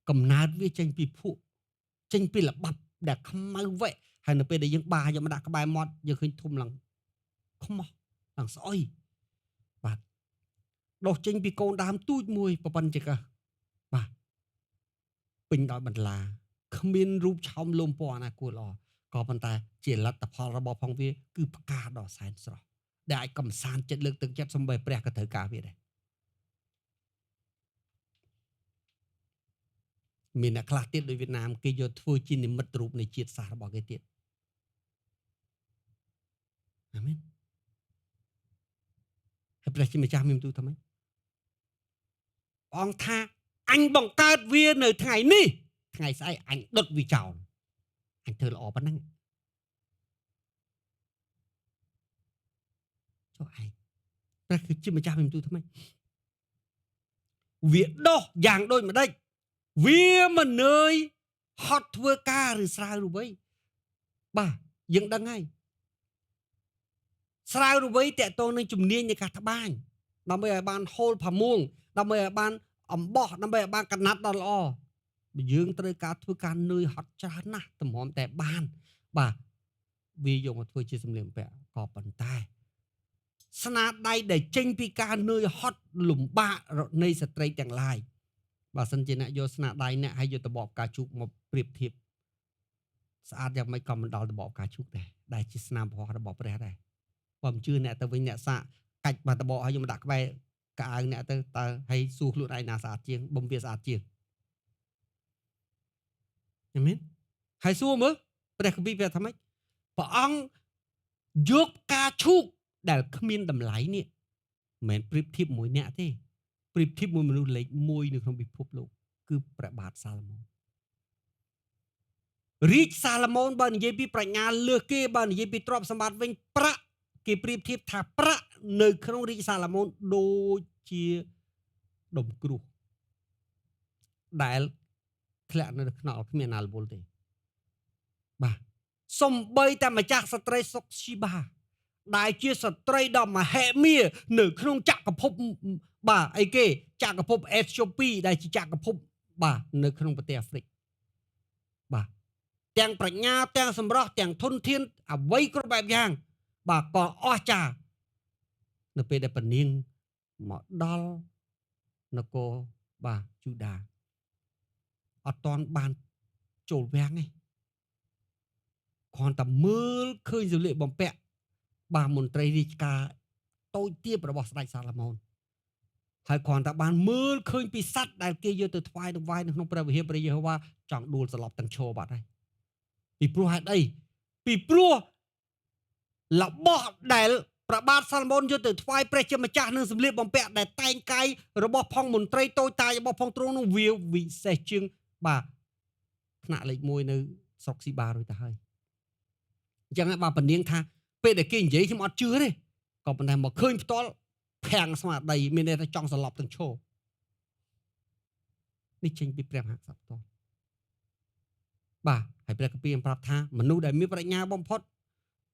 កំណើតវាចេញពីភក់ចេញពីល្បាប់ដែលខ្មៅវែកហើយនៅពេលដែលយើងបាយកមកដាក់ក្បែរមាត់យើងឃើញធំឡើងខ្មោះឡើងស្អុយបាទ ដុសចេញពីកូនដើមទូចមួយប្រប៉ុណ្ណជាកបាទពេញដោយបន្លាគ្មានរូបឆោមលំពណ៌ណាគួរល្អក៏ប៉ុន្តែជាលទ្ធផលរបស់ផងវាគឺផ្កាដ៏សែនស្រស់ដែលអាចកំសាន្តចិត្តលើកទឹកចិត្តសំបីព្រះក៏ត្រូវការវាដែរមានអ្នកខ្លះទៀតដោយវៀតណាមគេយកធ្វើជានិមិត្តរូបនៃជាតិសាសន៍របស់គេទៀតអាមែនហើយព្រះជាម្ចាស់មានបន្ទូលថាម៉េចព្រះអង្គថាអញបង្កើតវានៅថ្ងៃនេះថ្ងៃស្អែកអញដុតវាចោលអញធ្វើល្អប៉ុណ្ណឹងចុះឯងព្រះគឺជាម្ចាស់មានបន្ទូលថាម៉េចវាដោះយ៉ាងដូចម្ដេចវាមិននឿយហត់ធ្វើការឬស្រាវរវៃបាទយើងដឹងហើយស្រាវរវៃតកតងនឹងជំនាញនៃការត្បាញដើម្បីឲ្យបានហូលផាមួងដើម្បីឲ្យបានអំបោះដើម្បីឲ្យបានកណាត់ដ៏ល្អយើងត្រូវការធ្វើការនឿយហត់ច្រើនណាស់តម្រាំតែបានបាទវាយកមកធ្វើជាសម្លៀកបំពាក់ក៏ប៉ុន្តែស្នាដៃដែលចេញពីការនឿយហត់លំបាកនៃស្ត្រីទាំងឡាយបើសិនជាអ្នកយកស្នាដៃអ្នកឲ្យយកតបផ្កាជូកមកប្រៀបធៀបស្អាតយ៉ាងម៉េចក៏មិនដល់តបផ្កាជូកដែរដែលជាស្នាមពណ៌របស់ព្រះដែរបើមិនជឿអ្នកទៅវិញអ្នកសាកកាច់បាត់តបឲ្យយកមកដាក់ក្បែរកៅអៅអ្នកទៅតើឲ្យសួរខ្លួនឯងណាស្អាតជាងបំវាស្អាតជាងអាមែនហើយសួរមើលព្រះគម្ពីរព្រះថាម៉េចព្រះអង្គយកផ្កាឈូកដែលគ្មានតម្លៃនេះមិនមែនប្រៀបធៀបមួយអ្នកទេប្រៀបធៀបមួយមនុស្សលេខ1នៅក្នុងពិភពលោកគឺព្រះបាទសាឡូមោនរាជសាឡូមោនបើនិយាយពីប្រាជ្ញាលើសគេបើនិយាយពីទ្រព្យសម្បត្តិវិញប្រាក់គេប្រៀបធៀបថាប្រាក់នៅក្នុងរាជសាឡូមោនដូចជាដុំគ្រួសដែលធ្លាក់នៅក្នុងគ្មានណាលវល់ទេបាទសំបីតែម្ចាស់ស្ត្រីសុកស៊ីបាដែលជាស្ត្រីដ៏មហិមានៅក្នុងចក្រភពបាទអីគេចក្រភពអេត្យូពីដែលជាចក្រភពបាទនៅក្នុងប្រទេសអាហ្វ្រិកបាទទាំងប្រាជ្ញាទាំងសម្រស់ទាំងធនធានអ្វីគ្រប់បែបយ៉ាងបាទក៏អស្ចារ្យនៅពេលដែលពនាងមកដល់នគរបាទយូដាអត់ទាន់បានចូលវាំងទេគ្រាន់តែមើលឃើញសម្លៀកបំពាក់បាទមន្ត្រីរាជការតូចទាបរបស់ស្ដេចសាឡូមោនហើយគ្រាន់តែបានមើលឃើញពីសត្វដែលគេយកទៅថ្វាយនៅក្នុងព្រះវិហារព្រះយេហូវ៉ាចង់ដួលសន្លប់ទាំងឈរបាត់ហើយពីព្រោះហេតុអីពីព្រោះរបស់ដែលព្រះបាទសាឡូមោនយកទៅថ្វាយព្រះជាម្ចាស់នឹងសម្លៀកបំពាក់ដែលតែងកាយរបស់ផងមន្ត្រីតូចតាចរបស់ផងទ្រង់នោះវាវិសេសជាងបាទថ្នាក់លេខ1នៅស្រុកស៊ីបារួចទៅហើយអញ្ចឹងបាទពនាងថាពេលដែលគេនិយាយខ្ញុំអត់ជឿទេក៏ប៉ុន្តែមកឃើញផ្ទាល់ប្រាំងស្មារតីមានន័យថាចង់សន្លប់ទាំងឈរនេះចេញពីព្រះមហាក្សត្រផ្ទាល់បាទហើយព្រះគម្ពីរប្រាប់ថាមនុស្សដែលមានប្រាជ្ញាបំផុត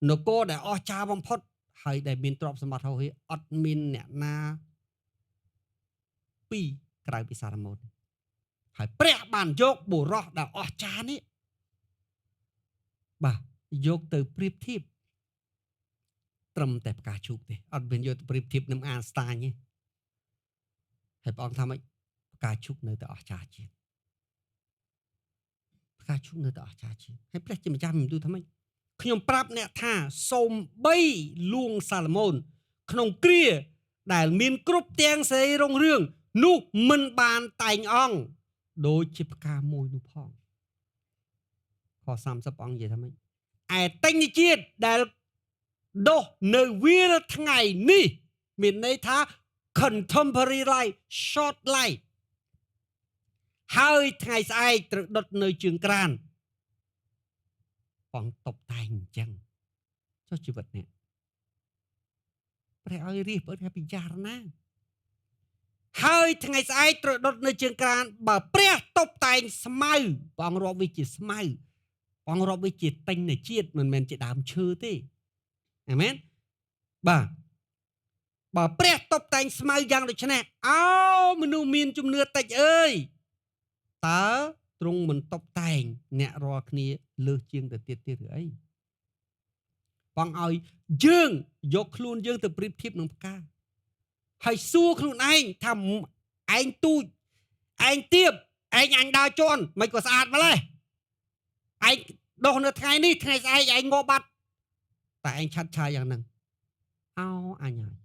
នគរដែលអស្ចារ្យបំផុតហើយដែលមានទ្រព្យសម្បត្តិហូរហៀអត់មានអ្នកណាពីរក្រៅពីសាឡូមោនហើយព្រះបានយកបុរសដែលអស្ចារ្យនេះបាទយកទៅប្រៀបធៀបត្រឹមតែផ្កាឈូកទេអត់មានយកទៅប្រៀបធៀបនឹងអានស្តាញទេហើយព្រះអង្គថាម៉េចផ្កាឈូកនៅតែអស្ចារ្យជាងផ្កាឈូកនៅតែអស្ចារ្យជាងហើយព្រះជាម្ចាស់មានបន្ទូលថាម៉េចខ្ញុំប្រាប់អ្នកថាសូមបីលួងសាឡូមោនក្នុងគ្រាដែលមានគ្រប់ទាំងសេរីរុងរឿងនោះមិនបានតែងអង្គដូចជាផ្កាមួយនោះផងខ30អង្គនិយាយថាម៉េចឯតេញជាតិដែលដុះនៅវាលថ្ងៃនេះមានន័យថា contemporary life short life ហើយថ្ងៃស្អែកត្រូវដុតនៅជើងក្រានបងតបតែងអញ្ចឹងចុះជីវិតនេះព្រះឲ្យរៀបឲ្យពិចារណាហើយថ្ងៃស្អែកត្រូវដុតនៅជើងក្រានបើព្រះតបតែងស្មៅបងរាប់វាជាស្មៅបងរាប់វាជាតេញជាតិមិនមែនជាដើមឈើទេអាមែនបាទបើព្រះតបតែងស្មៅយ៉ាងដូចនេះអោមនុស្សមានជំនឿតិចអើយតើទ្រង់មិនតបតែងអ្នករាល់គ្នាលើសជាងទៅទៀតឬអីបងឲ្យយើងយកខ្លួនយើងទៅប្រៀបធៀបនឹងផ្កា ហើយសួរខ្លួនឯងថាឯងទូចឯងទៀបឯងអញដើរជន់មិនក៏ស្អាតម្លេះឯងដុសនៅថ្ងៃនេះថ្ងៃស្អែកឯងងប់បាត់តែឯងឆាត់ឆាយយ៉ាងហ្នឹងអោអញហើយ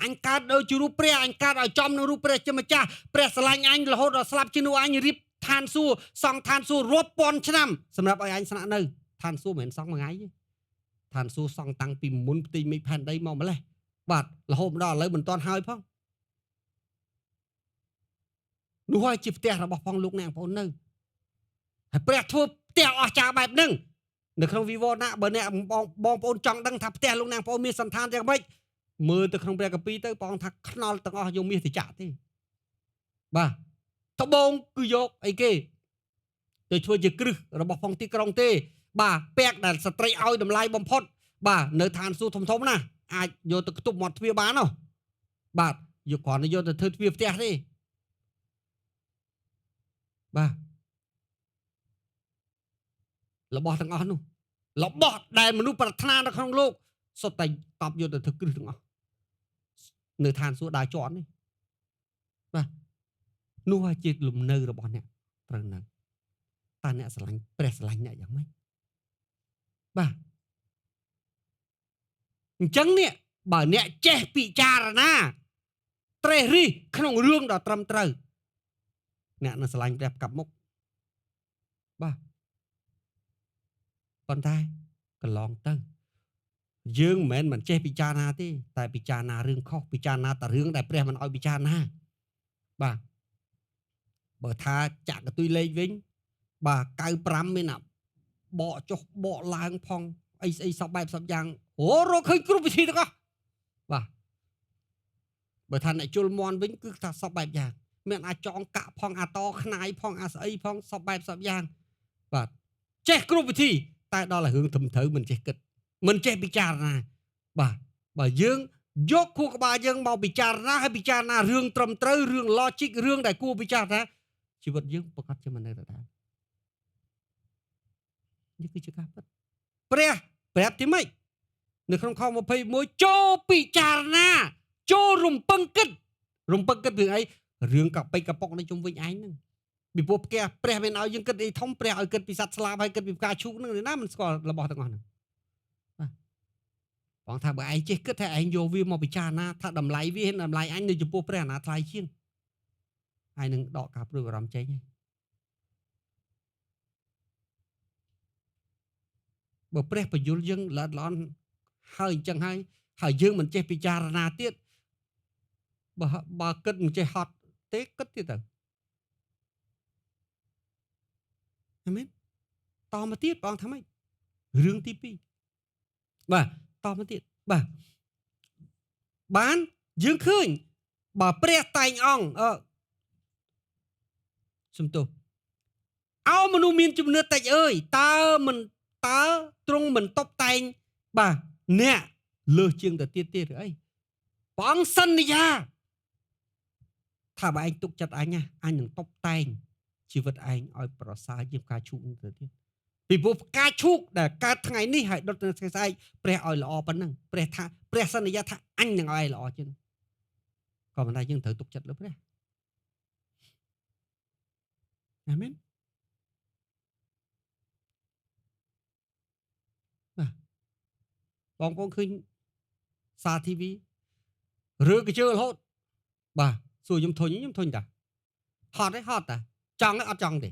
អញកើតដូចជារូបព្រះអញកើតឲ្យចំនឹងរូបព្រះជាម្ចាស់ព្រះស្រឡាញ់អញរហូតដល់ស្លាប់ជានោះអញរៀបឋានសួគ៌សង់ឋានសួគ៌រាប់ពាន់ឆ្នាំសម្រាប់ឲ្យអញស្នាក់នៅឋានសួគ៌មិនមែនសង់មួយថ្ងៃទេឋានសួគ៌សង់តាំងពីមុនផ្ទៃមេឃផែនដីមកម្លេះបាទរហូតដល់ឥឡូវមិនទាន់ហើយផងនោះហើយជាផ្ទះរបស់ផងលោកអ្នកបងប្អូននៅហើយព្រះធ្វើផ្ទះអស្ចារ្យបែបហ្នឹងនៅក្នុងវិវរណៈបើអ្នកបងប្អូនចង់ដឹងថាផ្ទះលោកអ្នកបងប្អូនមានសន្តានយ៉ាងម៉េចមើលទៅក្នុងព្រះគម្ពីរទៅព្រះអង្គថាខ្នល់ទាំងអស់យកមាសទៅចាក់ទេបាទត្បូងគឺយកអីគេទៅធ្វើជាគ្រឹះរបស់ផងទីក្រុងទេបាទពាក់ដែលស្ត្រីឲ្យតម្លៃបំផុតបាទនៅឋានសួគ៌ធំណាអាចយកទៅខ្ទប់មាត់ទ្វារបានហ៎បាទយកគ្រាន់តែយកទៅធ្វើទ្វារផ្ទះទេបាទរបស់ទាំងអស់នោះរបស់ដែលមនុស្សប្រាថ្នានៅក្នុងលោកសុទ្ធតែតបយកទៅធ្វើគ្រឹះទាំងអស់នៅឋានសួគ៌ដើរជាន់នេះបាទនោះហើយជាលំនៅរបស់អ្នកត្រូវនៅតើអ្នកស្រឡាញ់ព្រះស្រឡាញ់អ្នកយ៉ាងម៉េចបាទអញ្ចឹងនេះបើអ្នកចេះពិចារណាត្រេះរិះក្នុងរឿងដ៏ត្រឹមត្រូវអ្នកនឹងស្រឡាញ់ព្រះកັບមុខបាទប៉ុន្តែកន្លងទៅយើងមិនចេះពិចារណាទេតែពិចារណារឿងខុសពិចារណាតែរឿងដែលព្រះមិនអោយពិចារណាបាទបើថាចាក់កតុយលេខវិញបាទ95មានអាបកចុះបកឡើងផងអីស្អីសពបែបសពយ៉ាងអូរកឃើញគ្រប់វិធីទាំងអស់បាទបើថាអ្នកជុលមន់វិញគឺថាសពបែបយ៉ាងមានអាចងកាក់ផងអាតខ្នាយផងអាស្អីផងសពបែបសពយ៉ាងបាទចេះគ្រប់វិធីតែដល់តែរឿងត្រឹមត្រូវមិនចេះគិតមិនចេះពិចារណាបាទបើយើងយកខួរក្បាលយើងមកពិចារណាហើយពិចារណារឿងត្រឹមត្រូវរឿង logic រឿងដែលគួរពិចារណាជីវិតយើងប្រកាសជាមិននៅដដែលនេះគឺជាការពិតព្រះប្រាប់ទីម៉េចនៅក្នុងខ21ចូលពិចារណាចូលរំពឹងគិតពីអីរឿងកប៉ិចកប៉ុកនៅជុំវិញឯងហ្នឹងពីព្រោះផ្ទះព្រះមានឲ្យយើងគិតអីធំព្រះឲ្យគិតពីសត្វស្លាបហើយគិតពីផ្កាឈូកហ្នឹងណាមិនស្គាល់របស់ទាំងអស់ហ្នឹងបាទបងថាបើឯងចេះគិតថាឯងយកវាមកពិចារណាថាតម្លៃវាតម្លៃអញនៅចំពោះព្រះអាណាថ្លៃជាងឯងនឹងដកការព្រួយបារម្ភចេញហើយបើព្រះបញ្យលយើងល្អិតល្អន់ហើយអញ្ចឹងហើយយើងមិនចេះពិចារណាទៀតបើគិតមិនចេះហត់ទេគិតទៀតទៅអាមែនតមកទៀតបងថាម៉េចរឿងទី2បាទតមកទៀតបាទបានយើងឃើញបើព្រះតែងអង្គសំទោសអោមនុស្សមានជំនឿតិចអើយតើទ្រង់មិនតបតែងបាទអ្នកលើសជាងទៅទៀតឬអីព្រះអង្គសន្យាថាបើឯងទុកចិត្តអញនឹងតបតែងជីវិតឯងឲ្យប្រសើរជាងផ្កាឈូកទៅទៀតពីព្រោះផ្កាឈូកដែលកើតថ្ងៃនេះហើយដុតនៅថ្ងៃស្អែកព្រះឲ្យល្អប៉ុណ្ណឹងព្រះសន្យាថាអញនឹងឲ្យល្អជាងក៏ប៉ុន្តែយើងត្រូវទុកចិត្តលើព្រះអាមែនបាទបងប្អូនឃើញសារ TV ឬកជើរហូតបាទសួរខ្ញុំធុញតាហត់ទេហត់តាចង់ទេអត់ចង់ទេ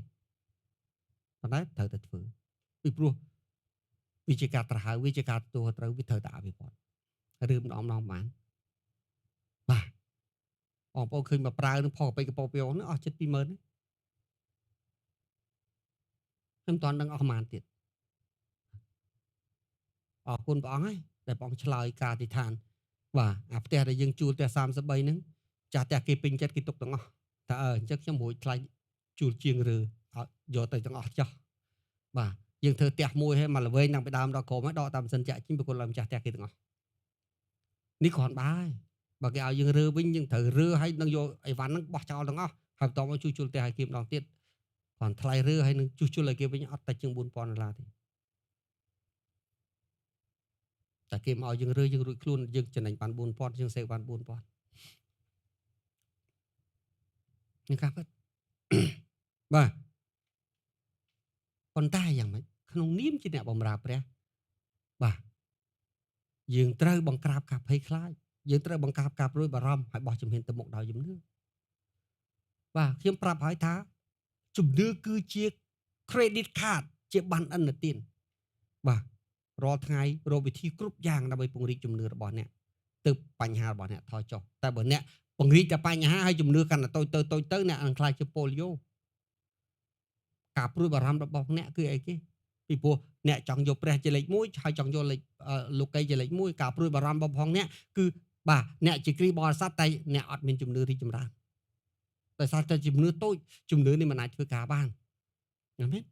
ប៉ុន្តែត្រូវតែធ្វើពីព្រោះវាជាការត្រហៅវាជាការទទួលត្រូវវាត្រូវតែអភិវឌ្ឍឬម្ដងបានបាទបងប្អូនឃើញមកប្រើនឹងផកបិកពពកនោះអស់ចិត្ត 20000 ខ្ញុំមិនទាន់ដឹងអស់ប្រមាណទៀតអរគុណព្រះអង្គហើយដែលព្រះអង្គឆ្លើយការអធិដ្ឋានបាទអាផ្ទះដែលយើងជួលផ្ទះ33ហ្នឹងចាស់ផ្ទះគេពេញចិត្តគេទុកទាំងអស់តែអញ្ចឹងខ្ញុំរួចថ្លៃជួលជាងឬយកទៅទាំងអស់ចោះបាទយើងធ្វើផ្ទះមួយហើយមកល្វែងតាំងពីដើមដល់ក្រោមហើយដកតាមសិនចាក់ជីប្រគល់ឲ្យម្ចាស់ផ្ទះគេទាំងអស់នេះគ្រាន់បាយបើគេឲ្យយើងរើវិញយើងត្រូវរើហើយនឹងយកអីវ៉ាន់ហ្នឹងបោះចោលទាំងអស់ហើយបន្តមកជួសជុលផ្ទះឲ្យគេម្ដងទៀតគ្រាន់ថ្លៃរើហើយនឹងជួសជុលឲ្យគេវិញអត់តែជាង$4000ទេតែគេមកឲ្យយើងរើយើងរួចខ្លួនយើងចំណេញបាន$4000យើងសេបាន$4000 នឹងការពិត បាទប៉ុន្តែយ៉ាងម៉េចក្នុងនាមជាអ្នកបម្រើព្រះបាទយើងត្រូវបង្ក្រាបការភ័យខ្លាចយើងត្រូវបង្ក្រាបការព្រួយបារម្ភហើយបោះជំហានទៅមុខដោយជំនឿបាទខ្ញុំប្រាប់ហើយថាជំនឿគឺជា credit card ជាប័ណ្ណឥណទានបាទរាល់ថ្ងៃរកវិធីគ្រប់យ៉ាងដើម្បីពង្រីកជំនឿរបស់អ្នកទៅបញ្ហារបស់អ្នកថយចុះតែបើអ្នកពង្រីកតែបញ្ហាហើយជំនឿកាន់តែតូចទៅអ្នកនឹងខ្លាចជាប៉ូលីយ៉ូការព្រួយបារម្ភរបស់អ្នកគឺអីគេពីព្រោះអ្នកចង់យកព្រះជាលេខ1ហើយចង់យកលេខលោកីជាលេខ1ការព្រួយបារម្ភរបស់ផងអ្នកគឺបាទអ្នកជាគ្រីស្ទបរិស័ទតែអ្នកអត់មានជំនឿរីកចម្រើនដោយសារតែជំនឿតូចជំនឿនេះមិនអាចធ្វើការបានអាមែន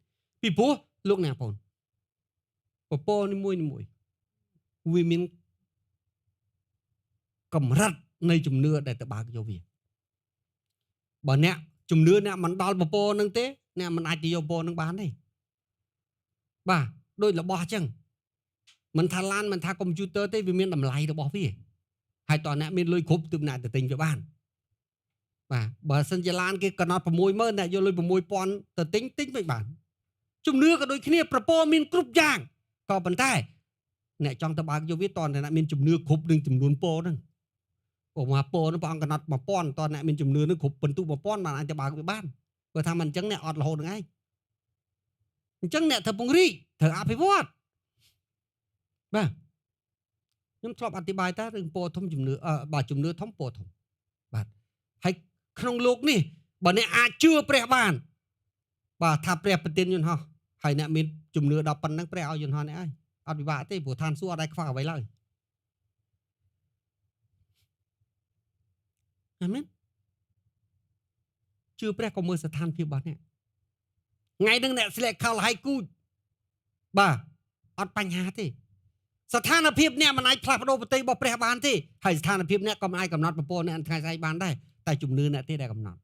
ពីព្រោះលោកអ្នកបងពពកនីមួយវាមានកម្រិតនៃជំនឿដែលទៅបើកយកវាបើអ្នកជំនឿអ្នកមិនដល់ពពកនឹងទេអ្នកមិនអាចទៅយកពពកនឹងបានទេបាទដូចរបស់អញ្ចឹងមិនថាឡានមិនថាកុំព្យូទ័រទេវាមានតម្លៃរបស់វាហើយតើអ្នកមានលុយគ្រប់ទើបអ្នកទៅទិញវាបានបាទបើសិនជាឡានគេកំណត់ 60000 អ្នកយកលុយ 6000 ទៅទិញមិនបានជំនឿក៏ដូចគ្នាប្រពោមានគ្រប់យ៉ាងក៏ប៉ុន្តែអ្នកចង់ទៅបើកយកវាតើអ្នកមានជំនឿគ្រប់នឹងចំនួនពោហ្នឹងឧបមាពោហ្នឹងព្រះអង្គកំណត់ 1000 តើអ្នកមានជំនឿនឹងគ្រប់ពិន្ទុ 1000 បានអាចទៅបើកវាបានបើថាមិនអញ្ចឹងអ្នកអត់រហូតហ្នឹងឯងអញ្ចឹងអ្នកត្រូវពង្រីកត្រូវអភិវឌ្ឍបាទខ្ញុំធ្លាប់អធិប្បាយថារឿងពោធំជំនឿបាទជំនឿធំពោធំបាទហើយក្នុងโลกនេះបើអ្នកអាចជឿព្រះបានបាទថាព្រះប្រទានយន្តហោះហើយអ្នកមានជំនឿដល់ប៉ុណ្ណឹងព្រះឲ្យយន្តហោះអ្នកហើយអត់ពិបាកទេព្រោះឋានសួគ៌អត់ដែលខ្វះអ្វីឡើយអាមែនជឿព្រះក៏មើលស្ថានភាពរបស់អ្នកថ្ងៃហ្នឹងអ្នកស្លែកខលហើយគូចបាទអត់បញ្ហាទេស្ថានភាពអ្នកមិនអាចផ្លាស់ប្ដូរប្រតិរបស់ព្រះបានទេហើយស្ថានភាពអ្នកក៏មិនអាចកំណត់ប្រព័ន្ធអ្នកថ្ងៃស្អែកបានដែរតែជំនឿអ្នកទេដែលកំណត់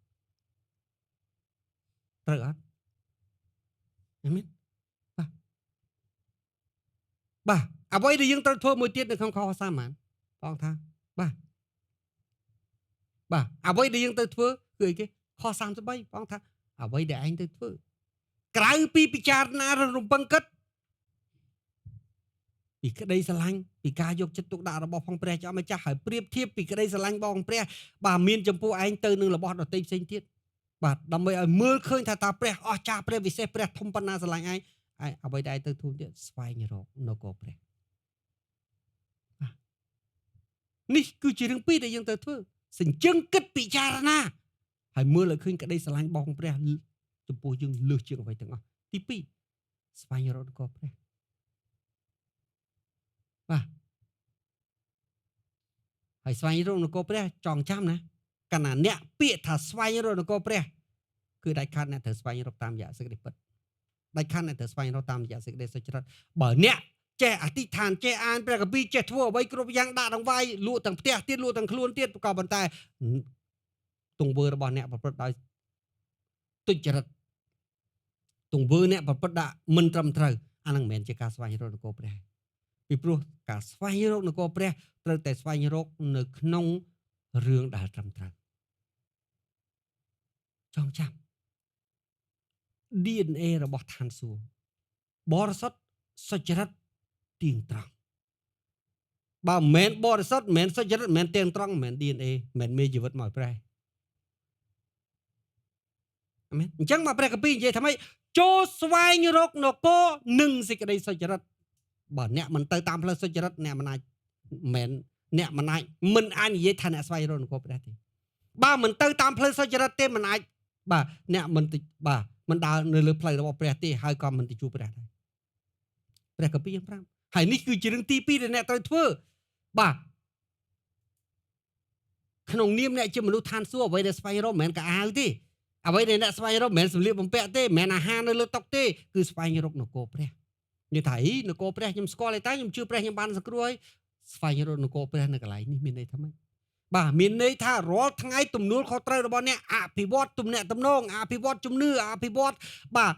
ត្រូវអត់អាមែនបាទអ្វីដែលយើងត្រូវធ្វើមួយទៀតនៅក្នុងខសាមានបងថាបាទអ្វីដែលយើងត្រូវធ្វើគឺអីគេខ33បងថាអ្វីដែលឯងត្រូវធ្វើក្រៅពីពិចារណារំពឹងគិតពីក្តីស្រឡាញ់ពីការយកចិត្តទុកដាក់របស់ផងព្រះចោះម្ចាស់ហើយប្រៀបធៀបពីក្តីស្រឡាញ់បងព្រះបាទមានចំពោះឯងទៅនឹងរបស់ដទៃផ្សេងទៀតបាទដើម្បីឲ្យមើលឃើញថាតើព្រះអស្ចារ្យព្រះវិសេសព្រះធំប៉ុណ្ណាស្រឡាញ់ឯងអ្វីដែលទៅធូរទៀតស្វែងរកនគរព្រះនេះគឺជារឿងពីរដែលយើងត្រូវធ្វើសញ្ជឹងគិតពិចារណាហើយមើលឲ្យឃើញក្តីស្រឡាញ់បងព្រះចំពោះយើងលើសជាងអ្វីទាំងអស់ទី2ស្វែងរកនគរព្រះបាទហើយស្វែងរកនគរព្រះចងចាំណាកាលណាអ្នកពាក្យថាស្វែងរកនគរព្រះគឺដាច់ខាតអ្នកត្រូវស្វែងរកតាមរយៈសេចក្តីពិតដាច់ខាតអ្នកត្រូវស្វែងរកតាមរយៈសេចក្តីសុចរិតបើអ្នកចេះអធិដ្ឋានចេះអានព្រះគម្ពីរចេះធ្វើអ្វីគ្រប់យ៉ាងដាក់ដង្វាយលក់ទាំងផ្ទះទៀតលក់ទាំងខ្លួនទៀតក៏ប៉ុន្តែទង្វើរបស់អ្នកប្រព្រឹត្តដោយទុច្ចរិតទង្វើអ្នកប្រព្រឹត្តដាក់មិនត្រឹមត្រូវអានឹងមិនមែនជាការស្វែងរកនគរព្រះពីព្រោះការស្វែងរកនគរព្រះត្រូវតែស្វែងរកនៅក្នុងរឿងដែលត្រឹមត្រូវចងចាំ DNA របស់ឋានសួគ៌បរិសុទ្ធសុចរិតទៀងត្រង់បើមិនមែនបរិសុទ្ធមិនមែនសុចរិតមិនមែនទៀងត្រង់មិនមែន DNA មិនមែនមេជីវិតមកព្រះអាមែនអញ្ចឹងមកព្រះគម្ពីរនិយាយថាម៉េចចូលស្វែងរកនគរនិងសេចក្តីសុចរិតបើអ្នកមិនទៅតាមផ្លូវសុចរិតអ្នកមិនអាចអ្នកមិនអាចនិយាយថាអ្នកស្វែងរកនគរព្រះទេបើមិនទៅតាមផ្លូវសុចរិតទេមិនអាចបាទអ្នកមិនដើរនៅលើផ្លូវរបស់ព្រះទេហើយក៏មិនទៅជួបព្រះដែរព្រះគម្ពីរប្រាប់ហើយនេះគឺជារឿងទី2ដែលអ្នកត្រូវធ្វើបាទក្នុងនាមអ្នកជាមនុស្សឋានសួគ៌អ្វីដែលស្វែងរកមិនមែនកៅអៅទេអ្វីដែលអ្នកស្វែងរកមិនមែនសម្លៀកបំពាក់ទេមិនមែនអាហារនៅលើតុទេគឺស្វែងរកនគរព្រះនិយាយថានគរព្រះខ្ញុំស្គាល់ទេតែខ្ញុំជឿព្រះខ្ញុំបានសង្គ្រោះហើយស្វែងរកនគរព្រះនៅកន្លែងនេះមានន័យថាម៉េចបាទមានន័យថារាល់ថ្ងៃទំនួលខុសត្រូវរបស់អ្នកអភិវឌ្ឍទំនាក់ទំនងអភិវឌ្ឍជំនឿអភិវឌ្ឍបាទ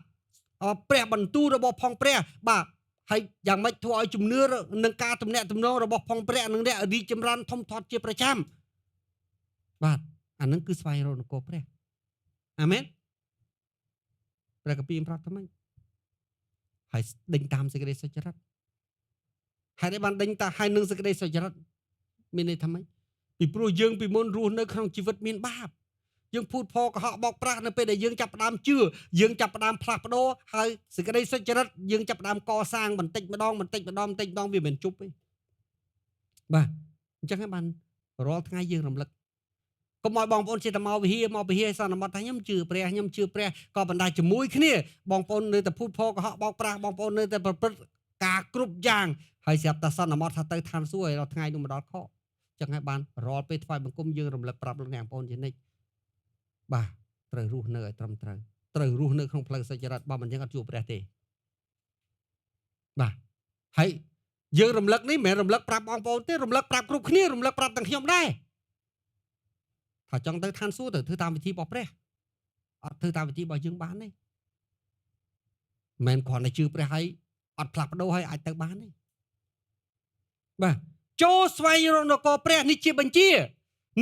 ព្រះបន្ទូលរបស់ផងព្រះបាទហើយយ៉ាងម៉េចធ្វើឲ្យជំនឿនឹងការទំនាក់ទំនងរបស់ផងព្រះនឹងអ្នករីកចម្រើនធំធាត់ជាប្រចាំបាទអានឹងគឺស្វែងរកនគរព្រះ អាមែនព្រះគម្ពីរប្រាប់ថាម៉េចហើយដេញតាមសេចក្តីសុចរិតហើយដែលបានដេញតាហើយនឹងសេចក្តីសុចរិតមានន័យថាម៉េចពីព្រោះយើងពីមុនរស់នៅក្នុងជីវិតមានបាបយើងភូតផលកុហកបោកប្រាស់នៅពេលដែលយើងចាប់ផ្ដើមជឿយើងចាប់ផ្ដើមផ្លាស់ប្ដូរហើយសេចក្តីសុចរិតយើងចាប់ផ្ដើមកសាងបន្តិចម្ដងវាមិនជប់ទេបាទអញ្ចឹងហើយបានរាល់ថ្ងៃយើងរំលឹកកុំឲ្យបងប្អូនចេះតែមកវិហារសន្មតថាខ្ញុំជឿព្រះក៏ប៉ុន្តែជាមួយគ្នាបងប្អូននៅតែភូតផលកុហកបោកប្រាស់បងប្អូននៅតែប្រព្រឹត្តការគ្រប់យ៉ាងហើយស្រាប់តែសន្មតថាទៅឋានសួគ៌ឲ្យដល់ថ្ងៃនោះមកដល់ខកអញ្ចឹងហើយបានរាល់ពេលថ្វាយបង្គំយើងរំលឹកប្រាប់លោកអ្នកបងប្អូនជានិច្ចបាទត្រូវរស់នៅឲ្យត្រឹមត្រូវរស់នៅក្នុងផ្លូវសុចរិតបើមិនអញ្ចឹងអត់ជួបព្រះទេបាទហើយយើងរំលឹកនេះមិនមែនរំលឹកប្រាប់បងប្អូនទេរំលឹកប្រាប់គ្រប់គ្នារំលឹកប្រាប់ទាំងខ្ញុំដែរថាចង់ទៅឋានសួគ៌ទៅធ្វើតាមវិធីរបស់ព្រះអត់ធ្វើតាមវិធីរបស់យើងបានទេមិនមែនគ្រាន់តែជឿព្រះហើយអត់ផ្លាស់ប្ដូរហើយអាចទៅបានទេបាទចូលស្វែងរកនគរព្រះនេះជាបញ្ជា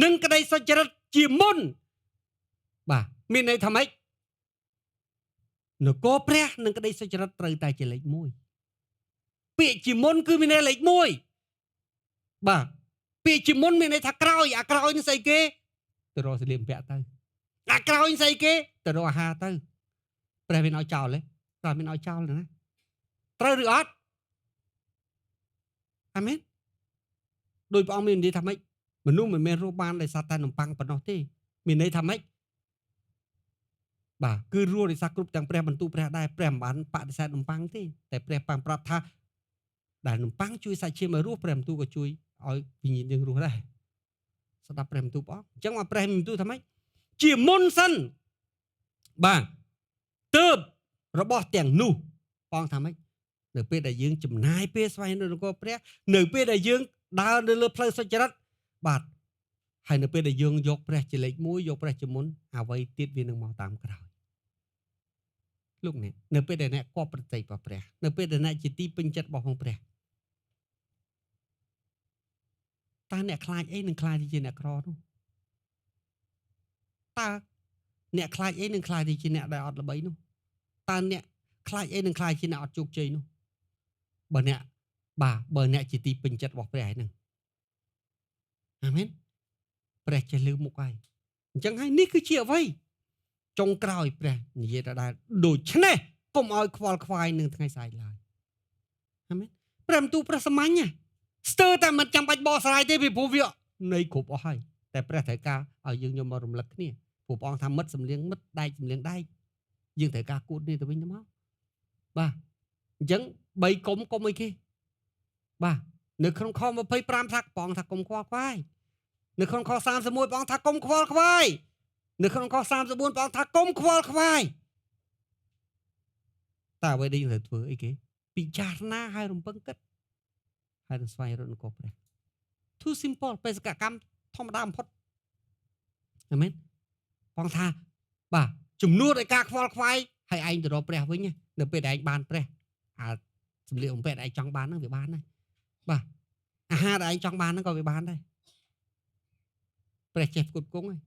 និងក្តីសុចរិតជាមុនបាទមានន័យថាម៉េចនគរព្រះនិងក្តីសុចរិតត្រូវតែជាលេខ1ពាក្យជាមុនគឺមានន័យលេខ1បាទពាក្យជាមុនមានន័យថាក្រោយអាក្រោយនេះស្អីគេទៅរកសលៀមពាក់ទៅអាក្រោយនេះស្អីគេទៅរកអាហារទៅព្រះមានឲ្យចោលទេព្រះមានឲ្យចោលណាត្រូវឬអត់អាមែនដោយព្រះអង្គមាននិយាយថាម៉េចមនុស្សមិនមែនរស់បានដោយសារតែនំប៉័ងប៉ុណ្ណោះទេមានន័យថាម៉េចបាទគឺរស់ដោយសារគ្រប់ទាំងព្រះបន្ទូលព្រះដែរព្រះមិនបានបដិសេធនំប៉័ងទេតែព្រះបានប្រាប់ថាដែលនំប៉័ងជួយសាច់ឈាមឲ្យរស់ព្រះបន្ទូលក៏ជួយឲ្យវិញ្ញាណយើងរស់ដែរស្ដាប់ព្រះបន្ទូលព្រះអង្គអញ្ចឹងមកព្រះបន្ទូលថាម៉េចជាមុនសិនបាទទើបរបស់ទាំងនោះព្រះអង្គថាម៉េចនៅពេលដែលយើងចំណាយពេលស្វែងរកនគរព្រះនៅពេលដែលយើងដើរនៅលើផ្លូវសុចរិតបាទហើយនៅពេលដែលយើងយកព្រះជាលេខ1យកព្រះជាមុនអ្វីទៀតវានឹងមកតាមក្រោយលោកអ្នកនៅពេលដែលអ្នកគប់ប្រតិរបស់ព្រះនៅពេលដែលអ្នកជាទីពេញចិត្តរបស់ព្រះតើអ្នកខ្លាចអីនឹងខ្លាចទៅជាអ្នកក្រនោះតើអ្នកខ្លាចអីនឹងខ្លាចទៅជាអ្នកដែលអត់ល្បីនោះតើអ្នកខ្លាចអីនឹងខ្លាចជាអ្នកអត់ជោគជ័យនោះបើអ្នកជាទីពេញចិត្តរបស់ព្រះឯហ្នឹងអាមែនព្រះចេះលើមុខហើយអញ្ចឹងហើយនេះគឺជាអ្វីចុងក្រោយព្រះនិយាយទៅដែរដូច្នេះកុំឲ្យខ្វល់ខ្វាយនឹងថ្ងៃស្អែកឡើយអាមែនព្រះបន្ទូលព្រះសាមញ្ញស្ទើរតែមិនចាំបាច់បកស្រាយទេពីព្រោះវានៃគ្រប់អស់ហើយតែព្រះត្រូវការឲ្យយើងយកមករំលឹកគ្នាព្រោះព្រះអង្គថាមិត្តសំលៀងមិត្តដែកសំលៀងដែកយើងត្រូវការគួតនេះទៅវិញទៅមកបាទអញ្ចឹង3កុំអីគេបាទនៅក្នុងខ25ថាព្រះអង្គថាកុំខ្វល់ខ្វាយនៅក្នុងខ31ព្រះអង្គថាកុំខ្វល់ខ្វាយនៅក្នុងខ34ព្រះអង្គថាកុំខ្វល់ខ្វាយតើអ្វីដែលយើងត្រូវធ្វើអីគេពិចារណាហើយរំពឹងគិតហើយនឹងស្វែងរកនគរព្រះ too simple បេសកកម្មធម្មតាបំផុតអាមែនព្រះអង្គថាបាទជំនួសឲ្យការខ្វល់ខ្វាយហើយឯងទៅរកព្រះវិញនៅពេលដែលឯងបានព្រះអាសម្លៀកបំពាក់ដែលឯងចង់បានហ្នឹងវាបានដែរបាទអាហារដែលឯងចង់បានហ្នឹងក៏វាបានដែរព្រះចេះផ្គត់ផ្គង់ហើយ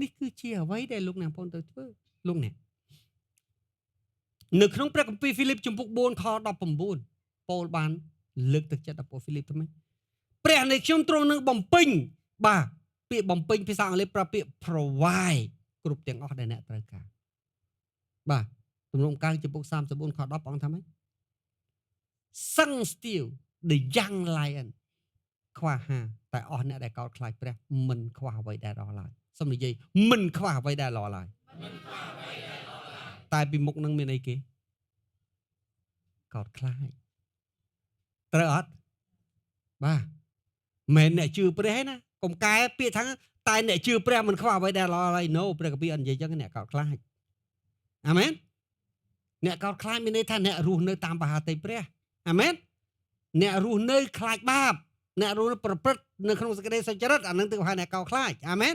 នេះគឺជាអ្វីដែលលោកអ្នកបងប្អូនត្រូវធ្វើលោកអ្នកនៅក្នុងព្រះគម្ពីរហ្វីលីបជំពូក4ខ19ប៉ូលបានលើកទឹកចិត្តដល់ពួកហ្វីលីបថាម៉េចព្រះនៃខ្ញុំទ្រង់នឹងបំពេញបាទពាក្យបំពេញភាសាអង់គ្លេសប្រើពាក្យ provide គ្រប់ទាំងអស់ដែលអ្នកត្រូវការបាទទំនុកការជំពូក34ខ10ព្រះអង្គថាម៉េចសឹងស្ទៀវ the young lion ខ្វះហាតែអស់អ្នកដែលកោតខ្លាចព្រះមិនខ្វះអ្វីដែលល្អឡើយសូមនិយាយមិនខ្វះអ្វីដែលល្អឡើយតែពីមុខនឹងមានអីគេកោតខ្លាចត្រូវអត់បាទមិនអ្នកជឿព្រះទេណាកុំកែពាក្យថាតែអ្នកជឿព្រះមិនខ្វះអ្វីដែលល្អឡើយ no ព្រះគម្ពីរអត់និយាយចឹងអ្នកកោតខ្លាចអាមែនអ្នកកោតខ្លាចមានន័យថាអ្នករស់នៅតាមបហាតីព្រះអាមែនអ្នករស់នៅខ្លាចបាបអ្នករស់នៅប្រព្រឹត្តនៅក្នុងសេចក្តីសុចរិតអានឹងទើបហៅអ្នកកោតខ្លាចអាមែន